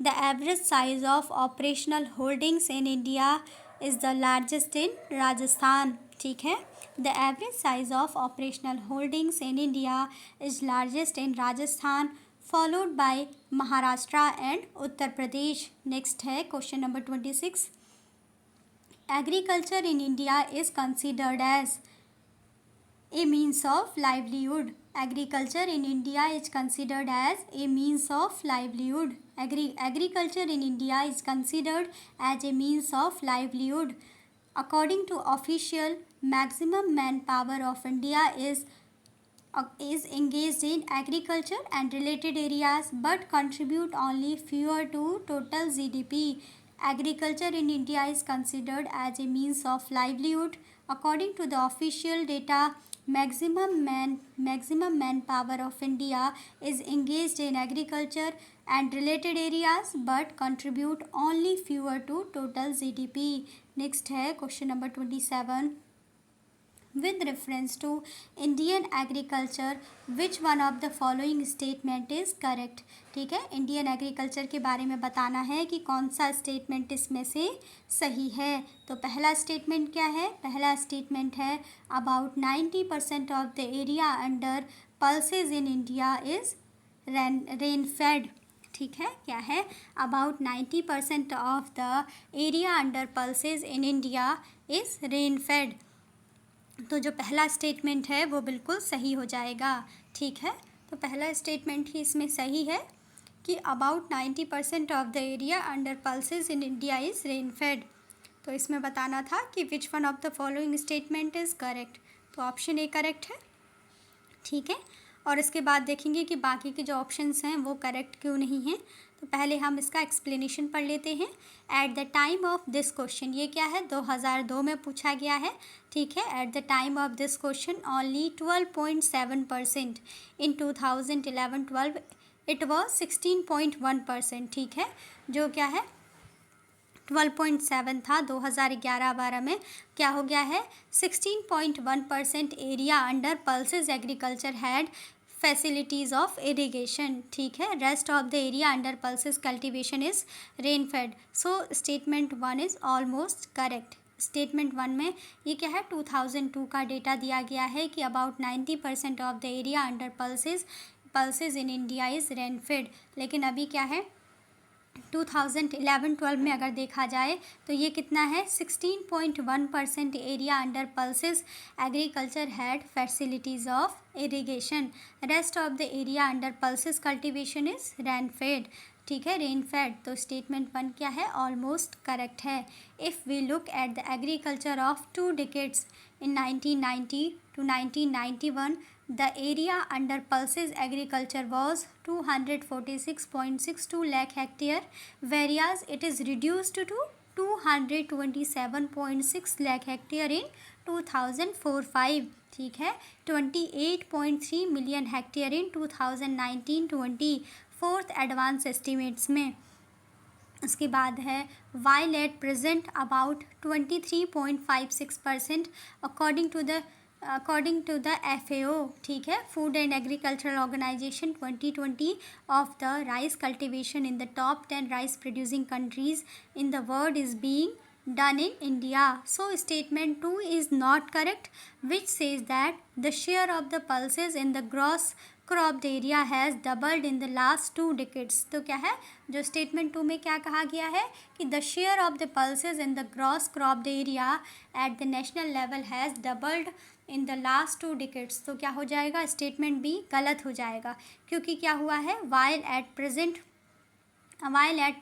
[SPEAKER 1] The average size of operational holdings in India is the largest in Rajasthan. ठीक है, the average size of operational holdings in India is largest in Rajasthan, followed by Maharashtra and Uttar Pradesh. Next है question number 26. Agriculture in India is considered as a means of livelihood. Agriculture in India is considered as a means of livelihood. Agriculture in India is considered as a means of livelihood. According to official, maximum manpower of India is engaged in agriculture and related areas but contribute only fewer to total GDP. Agriculture in India is considered as a means of livelihood. According to the official data, maximum manpower of India is engaged in agriculture and related areas but contribute only fewer to total GDP. Next है question number 27. With reference to Indian agriculture, which one of the following statement is correct? ठीक है, इंडियन एग्रीकल्चर के बारे में बताना है कि कौन सा स्टेटमेंट इसमें से सही है. तो पहला स्टेटमेंट क्या है? पहला स्टेटमेंट है about 90% of the area under pulses in India is rain fed. ठीक है, क्या है? About 90% of the area under pulses in India is rain fed. तो जो पहला स्टेटमेंट है वो बिल्कुल सही हो जाएगा. ठीक है, तो पहला स्टेटमेंट ही इसमें सही है कि about 90% of the area under pulses in India is rain fed. तो इसमें बताना था कि विच one of the following statement is correct. तो ऑप्शन ए करेक्ट है. ठीक है, और इसके बाद देखेंगे कि बाकी के जो ऑप्शंस हैं वो करेक्ट क्यों नहीं हैं. तो पहले हम इसका एक्सप्लेनेशन पढ़ लेते हैं. Eight the time of this question, ये क्या है? 2002 में पूछा गया है. ठीक है, eight the time of this question only 12.7%. In 2011-12 it was 16.1%. ठीक है, जो क्या है 12.7 था 2011-12 में, क्या हो गया है 16.1% area under pulses agriculture had facilities of irrigation. ठीक है, rest of the area under pulses cultivation is rain fade. So statement 1 is almost correct. Statement 1 में ये क्या है 2002 का डेटा दिया गया है कि about 90% of the area under pulses in India is rain fade. लेकिन अभी क्या है 2011-12 में अगर देखा जाए तो ये कितना है 16.1% area under pulses agriculture had facilities of irrigation. Rest of the area under pulses cultivation is rain fed. ठीक है, रेन फेड. तो स्टेटमेंट 1 क्या है? ऑलमोस्ट करेक्ट है. If we look at the agriculture of 2 decades in 1990 to 1991, the area under pulses agriculture was 246.62 lakh hectare, whereas it is reduced to 227.6 lakh hectare in 2004-05. ठीक है, 28.3 million hectare in 2019-20 fourth advance estimates में. उसके बाद है while at present about 23.56% according to the FAO. ठीक है, food and agricultural organisation 2020 of the rice cultivation in the top 10 rice producing countries in the world is being done in India. So statement 2 is not correct, which says that the share of the pulses in the gross cropped area has doubled in the last 2 decades. तो क्या है जो स्टेटमेंट 2 में क्या कहा गया है कि the share of the pulses in the gross cropped area at the national level has doubled in the last 2 decades. तो क्या हो जाएगा? स्टेटमेंट बी गलत हो जाएगा, क्योंकि क्या हुआ है while at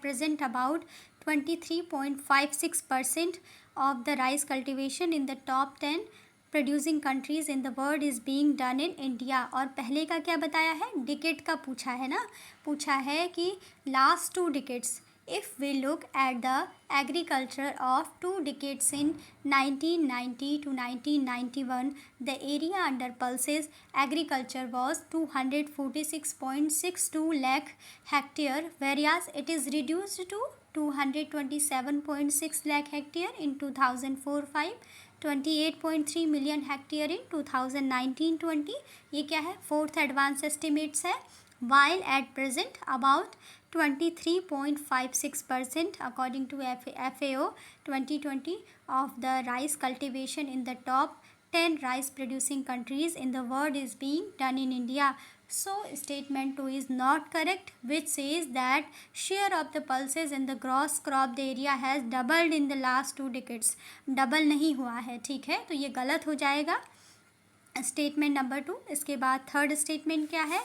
[SPEAKER 1] present about 23.56% of the rice cultivation in the top 10 producing countries in the world is being done in India. और पहले का क्या बताया है? डिकेट का पूछा है ना, पूछा है कि last 2 decades if we look at the agriculture of 2 decades in 1990 to 1991, the area under pulses agriculture was 246.62 lakh hectare, whereas it is reduced to 227.6 lakh hectare in 2004-5, 28.3 million hectare इन 2019-20. ये क्या है, फोर्थ एडवांस एस्टिमेट्स है. while at present about 23.56% according to FAO 2020 of the rice cultivation in the top 10 rice producing countries in the world is being done in India. So statement 2 is not correct, which says that share of the pulses in the gross cropped area has doubled in the last 2 decades. Double नहीं हुआ है, ठीक है, तो ये गलत हो जाएगा स्टेटमेंट नंबर 2. इसके बाद थर्ड स्टेटमेंट क्या है,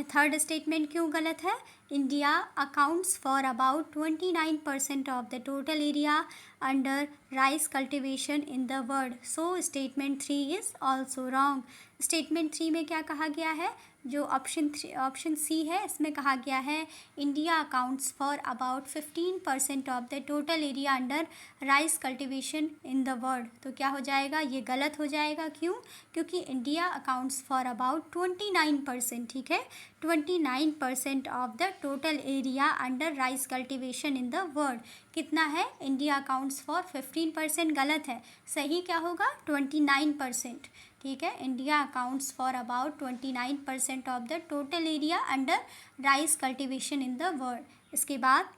[SPEAKER 1] थर्ड स्टेटमेंट क्यों गलत है. India accounts for about 29% of the total area under rice cultivation in the world. So statement 3 is also wrong. Statement 3 में क्या कहा गया है, जो ऑप्शन सी है इसमें कहा गया है India accounts for about 15% of the total area under rice cultivation in the world. तो क्या हो जाएगा, ये गलत हो जाएगा. क्यों, क्योंकि इंडिया अकाउंट्स फॉर अबाउट 29%, ठीक है, 29% of the total area under rice cultivation in the world. कितना है, इंडिया अकाउंट्स फॉर 15%, गलत है. सही क्या होगा, 29%, ठीक है. India accounts for about 29% of the total area under rice cultivation in the world. इसके बाद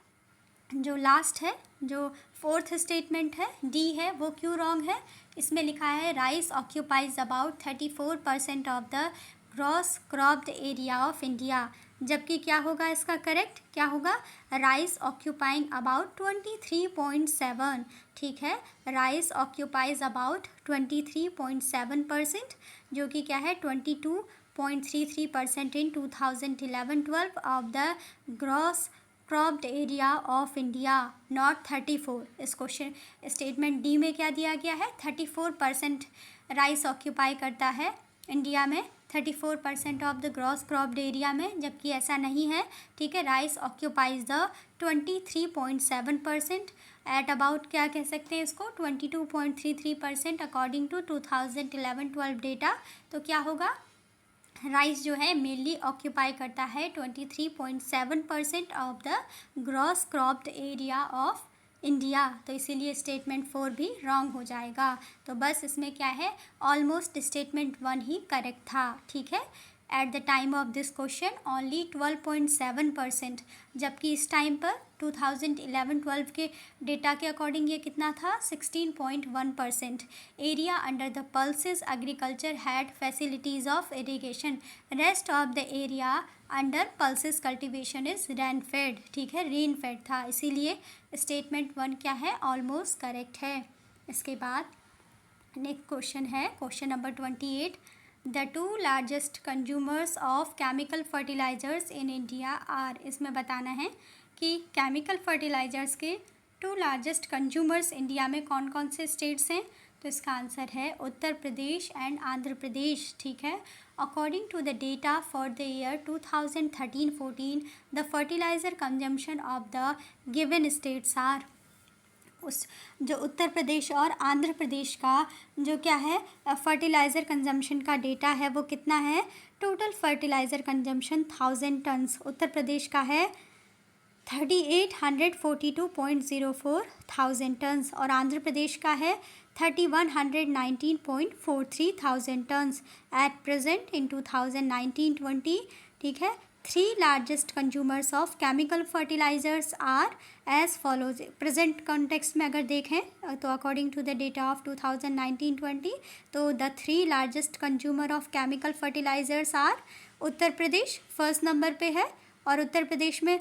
[SPEAKER 1] जो लास्ट है, जो फोर्थ स्टेटमेंट है, डी है, वो क्यों रॉन्ग है. इसमें लिखा है rice occupies about 34% of the gross cropped area of India. जबकि क्या होगा इसका करेक्ट, क्या होगा, राइस ऑक्यूपाइंग अबाउट 23.7, ठीक है, राइस ऑक्यूपाइज अबाउट 23.7%, जो कि क्या है 22.33% इन 2011-12 of the gross cropped area of India, not 34. इस क्वेश्चन स्टेटमेंट डी में क्या दिया गया है, 34% राइस ऑक्यूपाई करता है इंडिया में, 34% of the gross cropped area में, जबकि ऐसा नहीं है, ठीक है. Rice occupies the 23.7% at about, क्या कह सकते हैं इसको, 22.33% अकॉर्डिंग टू 2011-12 डेटा. तो क्या होगा, राइस जो है मेनली ऑक्यूपाई करता है 23.7% of the gross cropped area of India. तो इसीलिए स्टेटमेंट 4 भी रॉन्ग हो जाएगा. तो बस इसमें क्या है, ऑलमोस्ट स्टेटमेंट 1 ही करेक्ट था, ठीक है. Eight the time of this question only 12.7%, जबकि इस टाइम पर 2011-12 के डेटा के अकॉर्डिंग ये कितना था, 16.1%. Area under the pulses agriculture had facilities of irrigation. Rest of the area under pulses cultivation is rain fed, ठीक है, रेन फेड था. इसीलिए स्टेटमेंट 1 क्या है, ऑलमोस्ट करेक्ट है. इसके बाद नेक्स्ट क्वेश्चन है question number 28. The 2 largest consumers of chemical fertilisers in India are. इसमें बताना है कि केमिकल फर्टिलाइजर्स के 2 लार्जेस्ट कंज्यूमर्स इंडिया में कौन कौन से स्टेट्स हैं. तो इसका आंसर है उत्तर प्रदेश एंड आंध्र प्रदेश, ठीक है. According to the data for the year 2013-14 the fertiliser consumption of the given states are. उस जो उत्तर प्रदेश और आंध्र प्रदेश का जो क्या है फर्टिलाइज़र कंजम्पशन का डेटा है वो कितना है. Total fertiliser consumption 1000 turns Uttar Pradesh का है 3842.04 थाउजेंड टन्स और आंध्र प्रदेश का है 3119.43 thousand tons at present in 2019-20, ठीक है. 3 largest consumers of chemical fertilisers are as follows. Present context में अगर देखें तो according to the data of 2019-20 तो the 3 largest consumer of chemical fertilisers are Uttar Pradesh first number पे है. और उत्तर प्रदेश में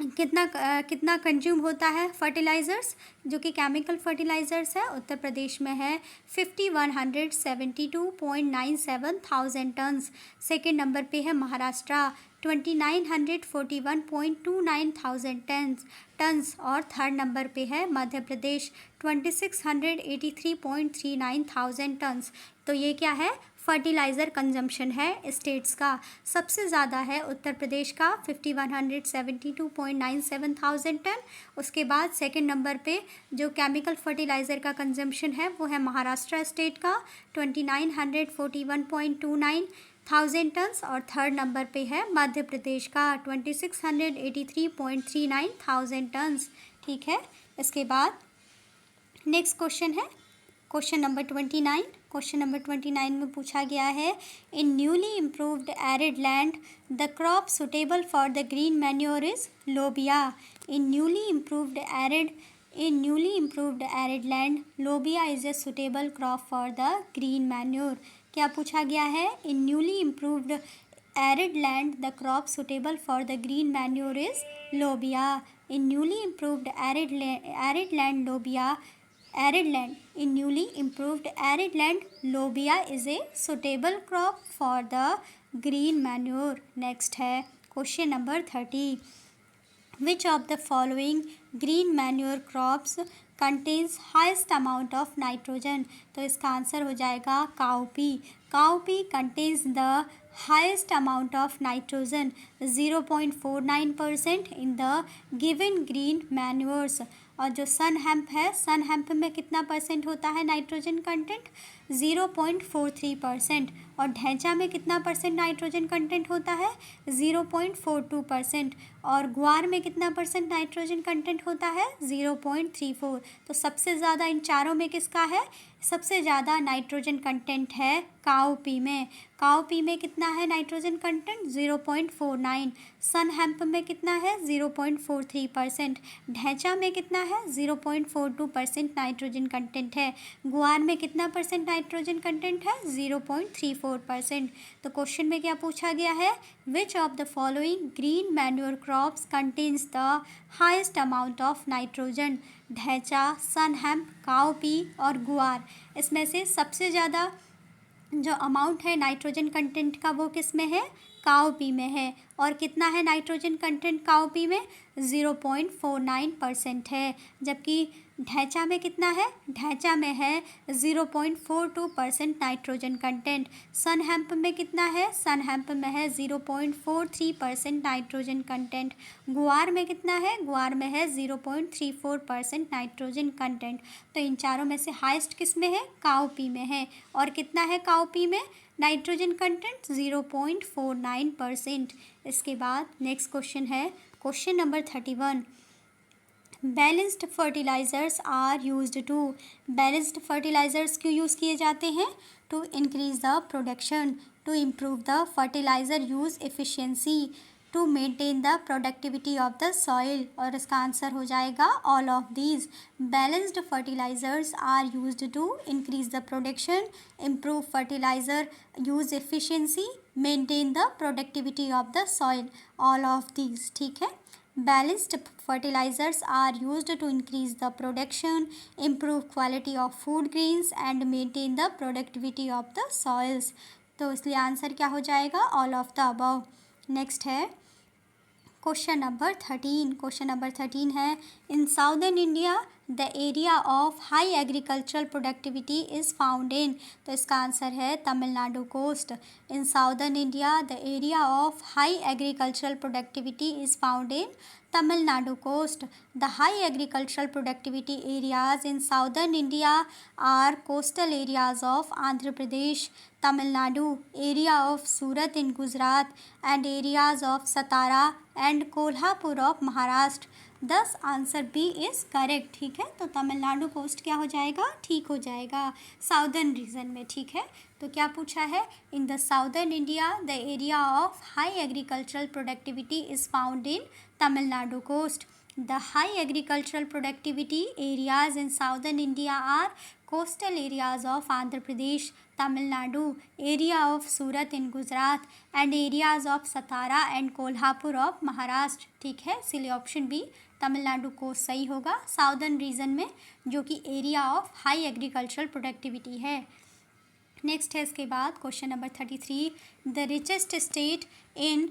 [SPEAKER 1] कितना कंज्यूम होता है फर्टिलाइज़र्स, जो कि केमिकल फर्टिलाइज़र्स है, उत्तर प्रदेश में है 5172.97 थाउजेंड टन्स. सेकेंड नंबर पे है महाराष्ट्र 2941.29 थाउजेंड टन्स और थर्ड नंबर पे है मध्य प्रदेश 2683.39 थाउजेंड टन्स. तो ये क्या है फर्टिलाइज़र कंजम्पशन है स्टेट्स का, सबसे ज़्यादा है उत्तर प्रदेश का 5172.97 थाउजेंड टन। उसके बाद सेकंड नंबर पे जो केमिकल फर्टिलाइज़र का कंजम्पशन है वो है महाराष्ट्र स्टेट का 2941.29 थाउजेंड टन्स, और थर्ड नंबर पे है मध्य प्रदेश का 2683.39 थाउजेंड टन्स। ठीक है, इसके बाद नेक्स्ट क्वेश्चन है क्वेश्चन नंबर 29। क्वेश्चन नंबर 29 में पूछा गया है, in newly improved arid land the crop suitable for the green manure is lobia. In newly improved arid land lobia is a suitable crop for the green manure. क्या पूछा गया है? In newly improved arid land the crop suitable for the green manure is lobia. In newly improved arid land lobia in newly improved arid land, lobia is a suitable crop for the green manure. Next है question number 30। Which of the following green manure crops contains highest amount of nitrogen? तो इसका आंसर हो जाएगा cowpea. Cowpea contains the highest amount of nitrogen 0.49% in the given green manures। और जो सन हेम्प है, सन हेम्प में कितना परसेंट होता है नाइट्रोजन कंटेंट? 0.43%। और ढैंचा में कितना परसेंट नाइट्रोजन कंटेंट होता है? 0.42%। और ग्वार में कितना परसेंट नाइट्रोजन कंटेंट होता है? 0.34। तो सबसे ज़्यादा इन चारों में किसका है? सबसे ज़्यादा नाइट्रोजन कंटेंट है काउपी में। काउपी में कितना है नाइट्रोजन कंटेंट? 0.49। सन हेम्प में कितना है? 0.43%। ढैंचा में कितना है? 0.42% नाइट्रोजन कंटेंट है। गुआर में कितना परसेंट नाइट्रोजन कंटेंट है? 0.34%। तो क्वेश्चन में क्या पूछा गया है? Which of the following green manure crops contains the highest amount of nitrogen? Dhaincha, sun hemp, cowpea और गुआर, इसमें से सबसे ज़्यादा जो अमाउंट है नाइट्रोजन कंटेंट का वो किस में है? काउपी में है। और कितना है नाइट्रोजन कंटेंट काउपी में? 0.49% है। जबकि ढैंचा में कितना है? ढैंचा में है 0.42% नाइट्रोजन कंटेंट। सन हेम्प में कितना है? सन हेम्प में है 0.43% नाइट्रोजन कंटेंट। गुआर में कितना है? गुआर में है 0.34% नाइट्रोजन कंटेंट। तो इन चारों में से हाईएस्ट किस में है? काउपी में है। और कितना है काउपी में नाइट्रोजन कंटेंट? 0.49%। इसके बाद नेक्स्ट क्वेश्चन है question number 31। Balanced fertilisers are used to. Balanced fertilisers क्यों यूज़ किए जाते हैं? To increase the production, to improve the fertiliser use efficiency, to maintain the productivity of the soil. और इसका आंसर हो जाएगा all of these. Balanced fertilisers are used to increase the production, improve fertiliser use efficiency, maintain the productivity of the soil. All of these, ठीक है। Balanced fertilizers are used to increase the production, improve quality of food grains and maintain the productivity of the soils। तो इसलिए आंसर क्या हो जाएगा? All of the above. Next है क्वेश्चन नंबर 13। क्वेश्चन नंबर 13 है, in southern India the area of high agricultural productivity is found in. तो इसका आंसर है Tamil Nadu coast. In southern India the area of high agricultural productivity is found in Tamil Nadu coast. The high agricultural productivity areas in southern India are coastal areas of Andhra Pradesh, Tamil Nadu, area of Surat in Gujarat and areas of Satara and Kolhapur of Maharashtra. दस आंसर बी इज़ करेक्ट। ठीक है, तो तमिलनाडु कोस्ट क्या हो जाएगा? ठीक हो जाएगा साउदर्न रीजन में। ठीक है, तो क्या पूछा है? In the southern India the area of high agricultural productivity is found in Tamil Nadu coast. The high agricultural productivity areas in southern India are coastal areas of Andhra Pradesh, Tamil Nadu, area of Surat in Gujarat and areas of Satara and Kolhapur of Maharashtra. ठीक है, इसलिए ऑप्शन बी तमिलनाडु को सही होगा साउदर्न रीजन में, जो कि area of high agricultural productivity है। नेक्स्ट है इसके बाद question number 33। The richest state in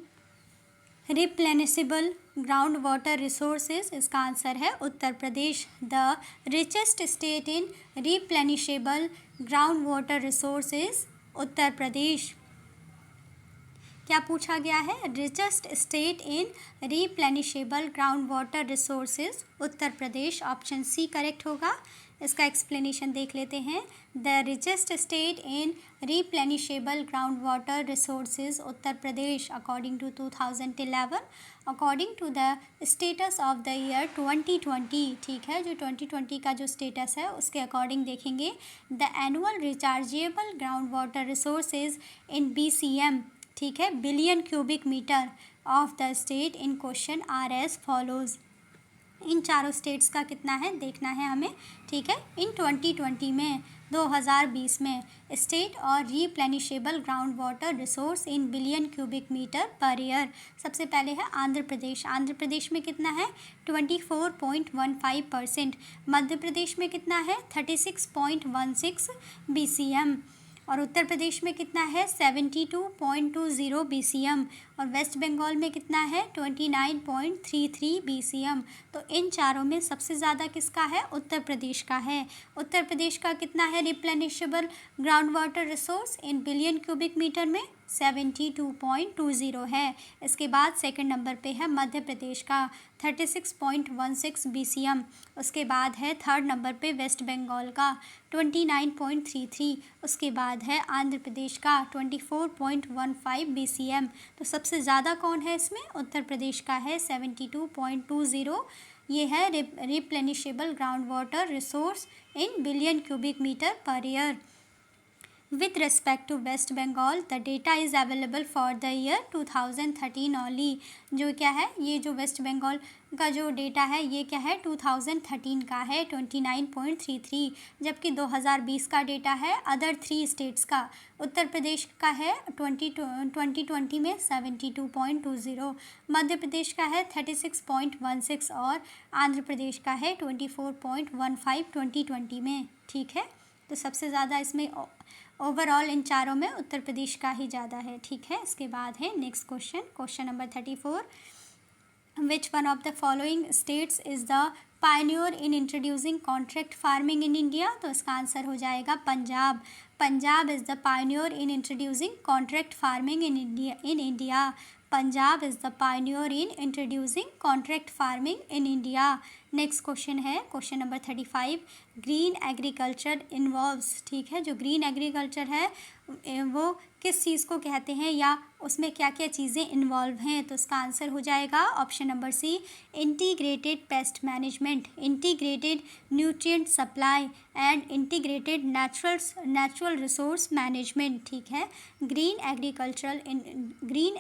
[SPEAKER 1] replenishable ground water resources. इसका आंसर है Uttar Pradesh. The richest state in replenishable ground water resources Uttar Pradesh. क्या पूछा गया है? Richest state in replenishable ground water resources, Uttar Pradesh. Option C correct होगा। इसका एक्सप्लेनेशन देख लेते हैं। The richest state in replenishable ground water resources, Uttar Pradesh, according to 2011, according to the status of the year 2020। ठीक है, जो 2020 का जो स्टेटस है उसके अकॉर्डिंग देखेंगे। The annual rechargeable ground water resources in BCM, ठीक है, billion cubic metre of the state in question are as follows. इन चारों स्टेट्स का कितना है देखना है हमें। ठीक है, इन 2020 में 2020 में स्टेट और replenishable ground water resource in billion cubic metre per year. सबसे पहले है आंध्र प्रदेश। आंध्र प्रदेश में कितना है? 24.15%। मध्य प्रदेश में कितना है? 36.16 BCM। और उत्तर प्रदेश में कितना है? 72.20 BCM। और वेस्ट बंगाल में कितना है? 29.33 BCM। तो इन चारों में सबसे ज़्यादा किसका है? उत्तर प्रदेश का है। उत्तर प्रदेश का कितना है replenishable ground water resource in billion cubic metre में? 72.20 है। इसके बाद सेकंड नंबर पे है मध्य प्रदेश का 36.16 BCM। उसके बाद है थर्ड नंबर पे वेस्ट बंगाल का 29.33। उसके बाद है आंध्र प्रदेश का 24.15 BCM। तो सबसे ज़्यादा कौन है इसमें? उत्तर प्रदेश का है 72.20। ये है replenishable ground water resource in billion cubic metre per year. With respect to West Bengal, the data is available for the year 2013 only। जो क्या है? ये जो वेस्ट बंगाल का जो डेटा है ये क्या है? 2013 का है 29.33, जबकि 2020 का डेटा है अदर 3 स्टेट्स का। उत्तर प्रदेश का है 2020 में 72.20, मध्य प्रदेश का है 36.16 और आंध्र प्रदेश का है 24.15 2020 में। ठीक है, तो सबसे ज़्यादा इसमें ओवरऑल इन चारों में उत्तर प्रदेश का ही ज़्यादा है। ठीक है, इसके बाद है next question, question number 34। Which one of the following states is the pioneer in introducing contract farming in India? तो इसका आंसर हो जाएगा Punjab. Punjab is the pioneer in introducing contract farming in India. Punjab is the pioneer in introducing contract farming in India. Next question है question number 35। Green agriculture involves, ठीक है, जो ग्रीन एग्रीकल्चर है वो किस चीज़ को कहते हैं या उसमें क्या क्या चीज़ें इन्वॉल्व हैं? तो इसका आंसर हो जाएगा option number C, integrated pest management, integrated nutrient supply and integrated natural resource management. ठीक है, green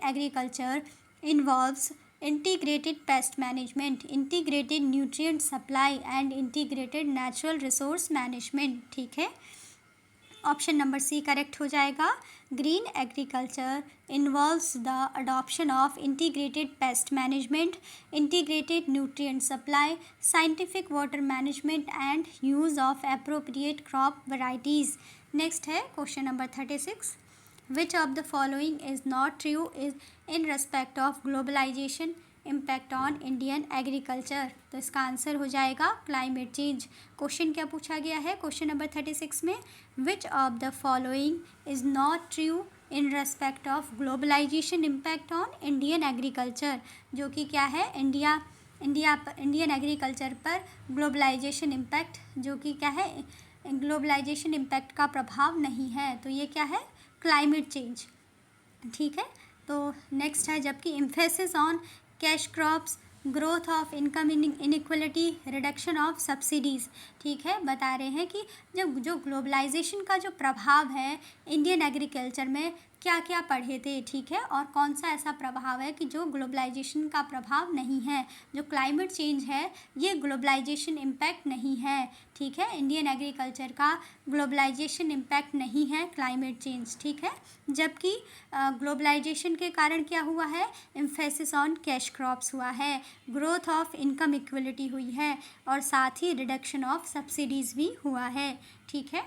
[SPEAKER 1] agriculture involves integrated pest management, integrated nutrient supply and integrated natural resource management। ठीक है, ऑप्शन नंबर सी करेक्ट हो जाएगा। Green agriculture involves the adoption of integrated pest management, integrated nutrient supply, scientific water management and use of appropriate crop varieties. Next है question number 36। Which of the following is not true is in respect of globalization impact on Indian agriculture? तो इसका आंसर हो जाएगा क्लाइमेट चेंज। क्वेश्चन क्या पूछा गया है क्वेश्चन नंबर 36 में? Which of the following is not true in respect of globalization impact on Indian agriculture? जो कि क्या है? इंडियन एग्रीकल्चर पर ग्लोबलाइजेशन इम्पैक्ट, जो कि क्या है? ग्लोबलाइजेशन इम्पैक्ट का प्रभाव नहीं है। तो ये क्या है? Climate change. ठीक है, तो नेक्स्ट है जबकि emphasis on cash crops, growth of income inequality, reduction of subsidies. ठीक है, बता रहे हैं कि जो ग्लोबलाइजेशन का जो प्रभाव है इंडियन एग्रीकल्चर में क्या क्या पढ़े थे। ठीक है, और कौन सा ऐसा प्रभाव है कि जो ग्लोबलाइजेशन का प्रभाव नहीं है? जो क्लाइमेट चेंज है ये ग्लोबलाइजेशन इम्पैक्ट नहीं है। ठीक है, इंडियन एग्रीकल्चर का ग्लोबलाइजेशन इम्पैक्ट नहीं है क्लाइमेट चेंज। ठीक है, जबकि ग्लोबलाइजेशन के कारण क्या हुआ है? एम्फेसिस ऑन कैश क्रॉप्स हुआ है, ग्रोथ ऑफ इनकम इक्वलिटी हुई है और साथ ही रिडक्शन ऑफ सब्सिडीज़ भी हुआ है। ठीक है,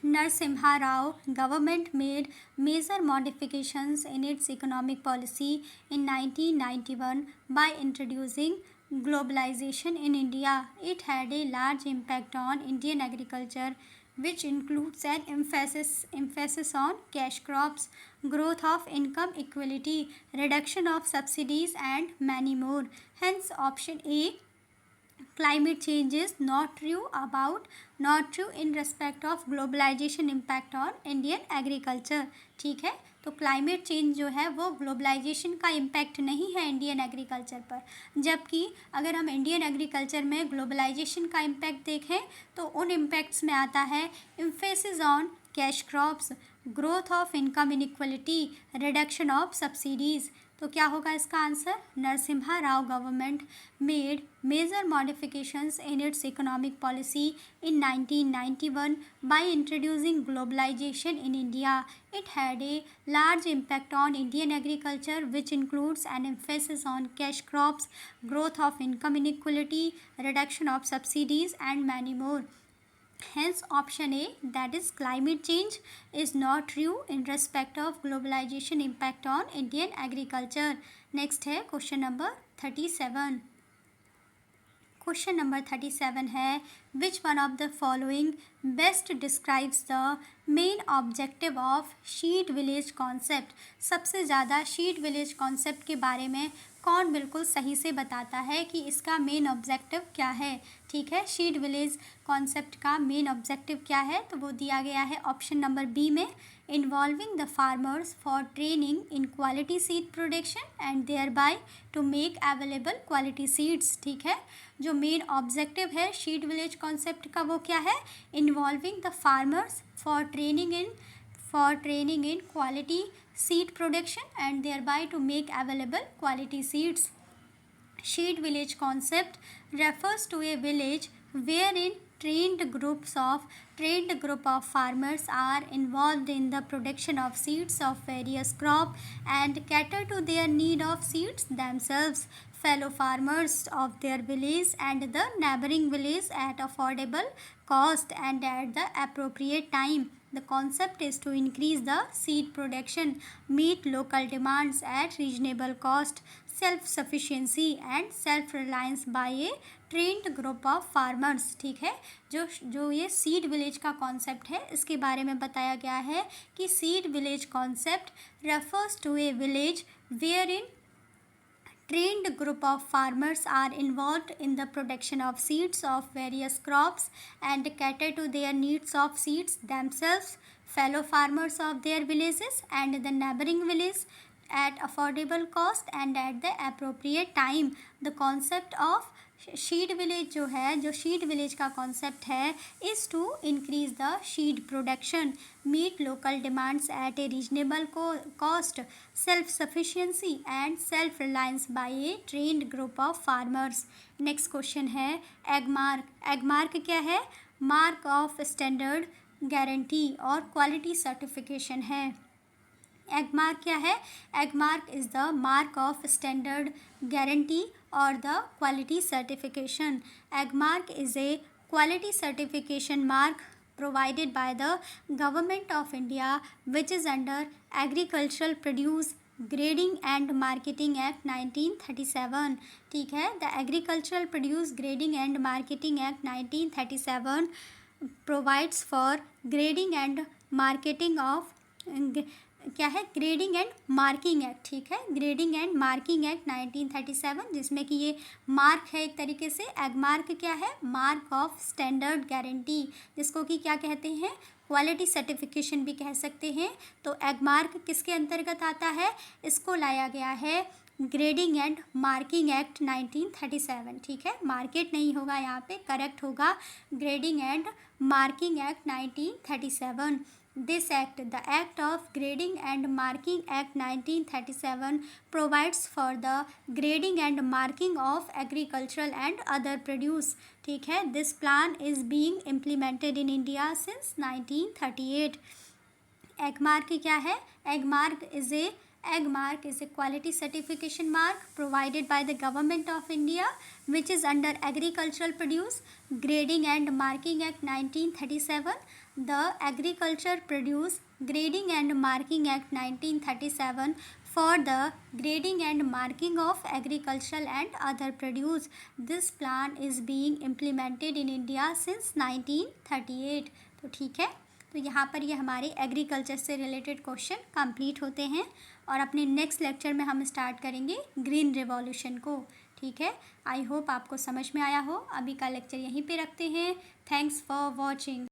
[SPEAKER 1] Narasimha Rao government made major modifications in its economic policy in 1991 by introducing globalization in India. It had a large impact on Indian agriculture. which includes an emphasis on cash crops, growth of income equality, reduction of subsidies, and many more. Hence, option A, climate change is not true in respect of globalization impact on Indian agriculture. ठीक है, तो क्लाइमेट चेंज जो है वो ग्लोबलाइजेशन का इम्पैक्ट नहीं है इंडियन एग्रीकल्चर पर. जबकि अगर हम इंडियन एग्रीकल्चर में ग्लोबलाइजेशन का इम्पैक्ट देखें तो उन इम्पैक्ट्स में आता है emphasis on cash crops, growth of income inequality, reduction of subsidies. तो क्या होगा इसका answer? Narasimha Rao government made major modifications in its economic policy in 1991 by introducing globalization in India. It had a large impact on Indian agriculture, which includes an emphasis on cash crops, growth of income inequality, reduction of subsidies, and many more. Hence, option A, that is climate change, is not true in respect of globalization impact on Indian agriculture. Next है क्वेश्चन नंबर 37. क्वेश्चन नंबर 37 है, विच one of the following best describes the main objective of sheet village concept. सबसे ज़्यादा शीट विलेज कॉन्सेप्ट के बारे में कौन बिल्कुल सही से बताता है कि इसका मेन ऑब्जेक्टिव क्या है. ठीक है, शीट विलेज कॉन्सेप्ट का मेन ऑब्जेक्टिव क्या है, तो वो दिया गया है ऑप्शन नंबर बी में, involving the farmers for training in quality seed production and thereby to make available quality seeds. ठीक है, जो मेन ऑब्जेक्टिव है शीट विलेज कॉन्सेप्ट का वो क्या है? Involving the farmers for training in quality seed production and thereby to make available quality seeds. Seed village concept refers to a village wherein trained group of farmers are involved in the production of seeds of various crop and cater to their need of seeds themselves, fellow farmers of their village and the neighboring village at affordable cost and at the appropriate time. The concept is to increase the seed production, meet local demands at reasonable cost, self-sufficiency and self-reliance by a trained group of farmers. ठीक है, जो ये सीड विलेज का कॉन्सेप्ट है इसके बारे में बताया गया है कि seed village concept refers to a village where in trained group of farmers are involved in the production of seeds of various crops and cater to their needs of seeds themselves, fellow farmers of their villages and the neighboring village at affordable cost and at the appropriate time. The concept of seed village जो शीड विलेज का कॉन्सेप्ट है is to increase the seed production, meet local demands at a reasonable cost, self sufficiency and self reliance by a trained group of farmers. Next question है एगमार्क. एगमार्क क्या है? मार्क ऑफ स्टैंडर्ड गारंटी और क्वालिटी सर्टिफिकेशन है. एगमार्क क्या है? Agmark is the mark of standard guarantee or the quality certification. Agmark is a quality certification mark provided by the Government of India which is under Agricultural Produce Grading and Marketing Act 1937. ठीक है, the Agricultural Produce Grading and Marketing Act 1937 provides for grading and marketing of क्या है? Grading and marking act. ठीक है, ग्रेडिंग एंड मार्किंग एक्ट 1937 जिसमें कि ये मार्क है एक तरीके से. एगमार्क क्या है? मार्क ऑफ स्टैंडर्ड गारंटी, जिसको कि क्या कहते हैं? क्वालिटी सर्टिफिकेशन भी कह सकते हैं. तो एगमार्क किसके अंतर्गत आता है? इसको लाया गया है ग्रेडिंग एंड मार्किंग एक्ट 1937. ठीक है, मार्केट नहीं होगा यहाँ पे, करेक्ट होगा grading and marking act 1937. This act, the Act of Grading and Marking Act 1937, provides for the grading and marking of agricultural and other produce. ठीक है, this plan is being implemented in India since 1938. Agmark क्या है? Agmark is a quality certification mark provided by the Government of India which is under Agricultural Produce Grading and Marking Act 1937. The Agriculture Produce Grading and Marking Act 1937 for the grading and marking of agricultural and other produce. This plan is being implemented in India since 1938. तो ठीक है, तो यहाँ पर ये हमारे एग्रीकल्चर से रिलेटेड क्वेश्चन कंप्लीट होते हैं और अपने नेक्स्ट लेक्चर में हम स्टार्ट करेंगे ग्रीन रिवॉल्यूशन को। ठीक है, आई होप आपको समझ में आया हो। अभी का लेक्चर यहीं पे रखते हैं। Thanks for watching.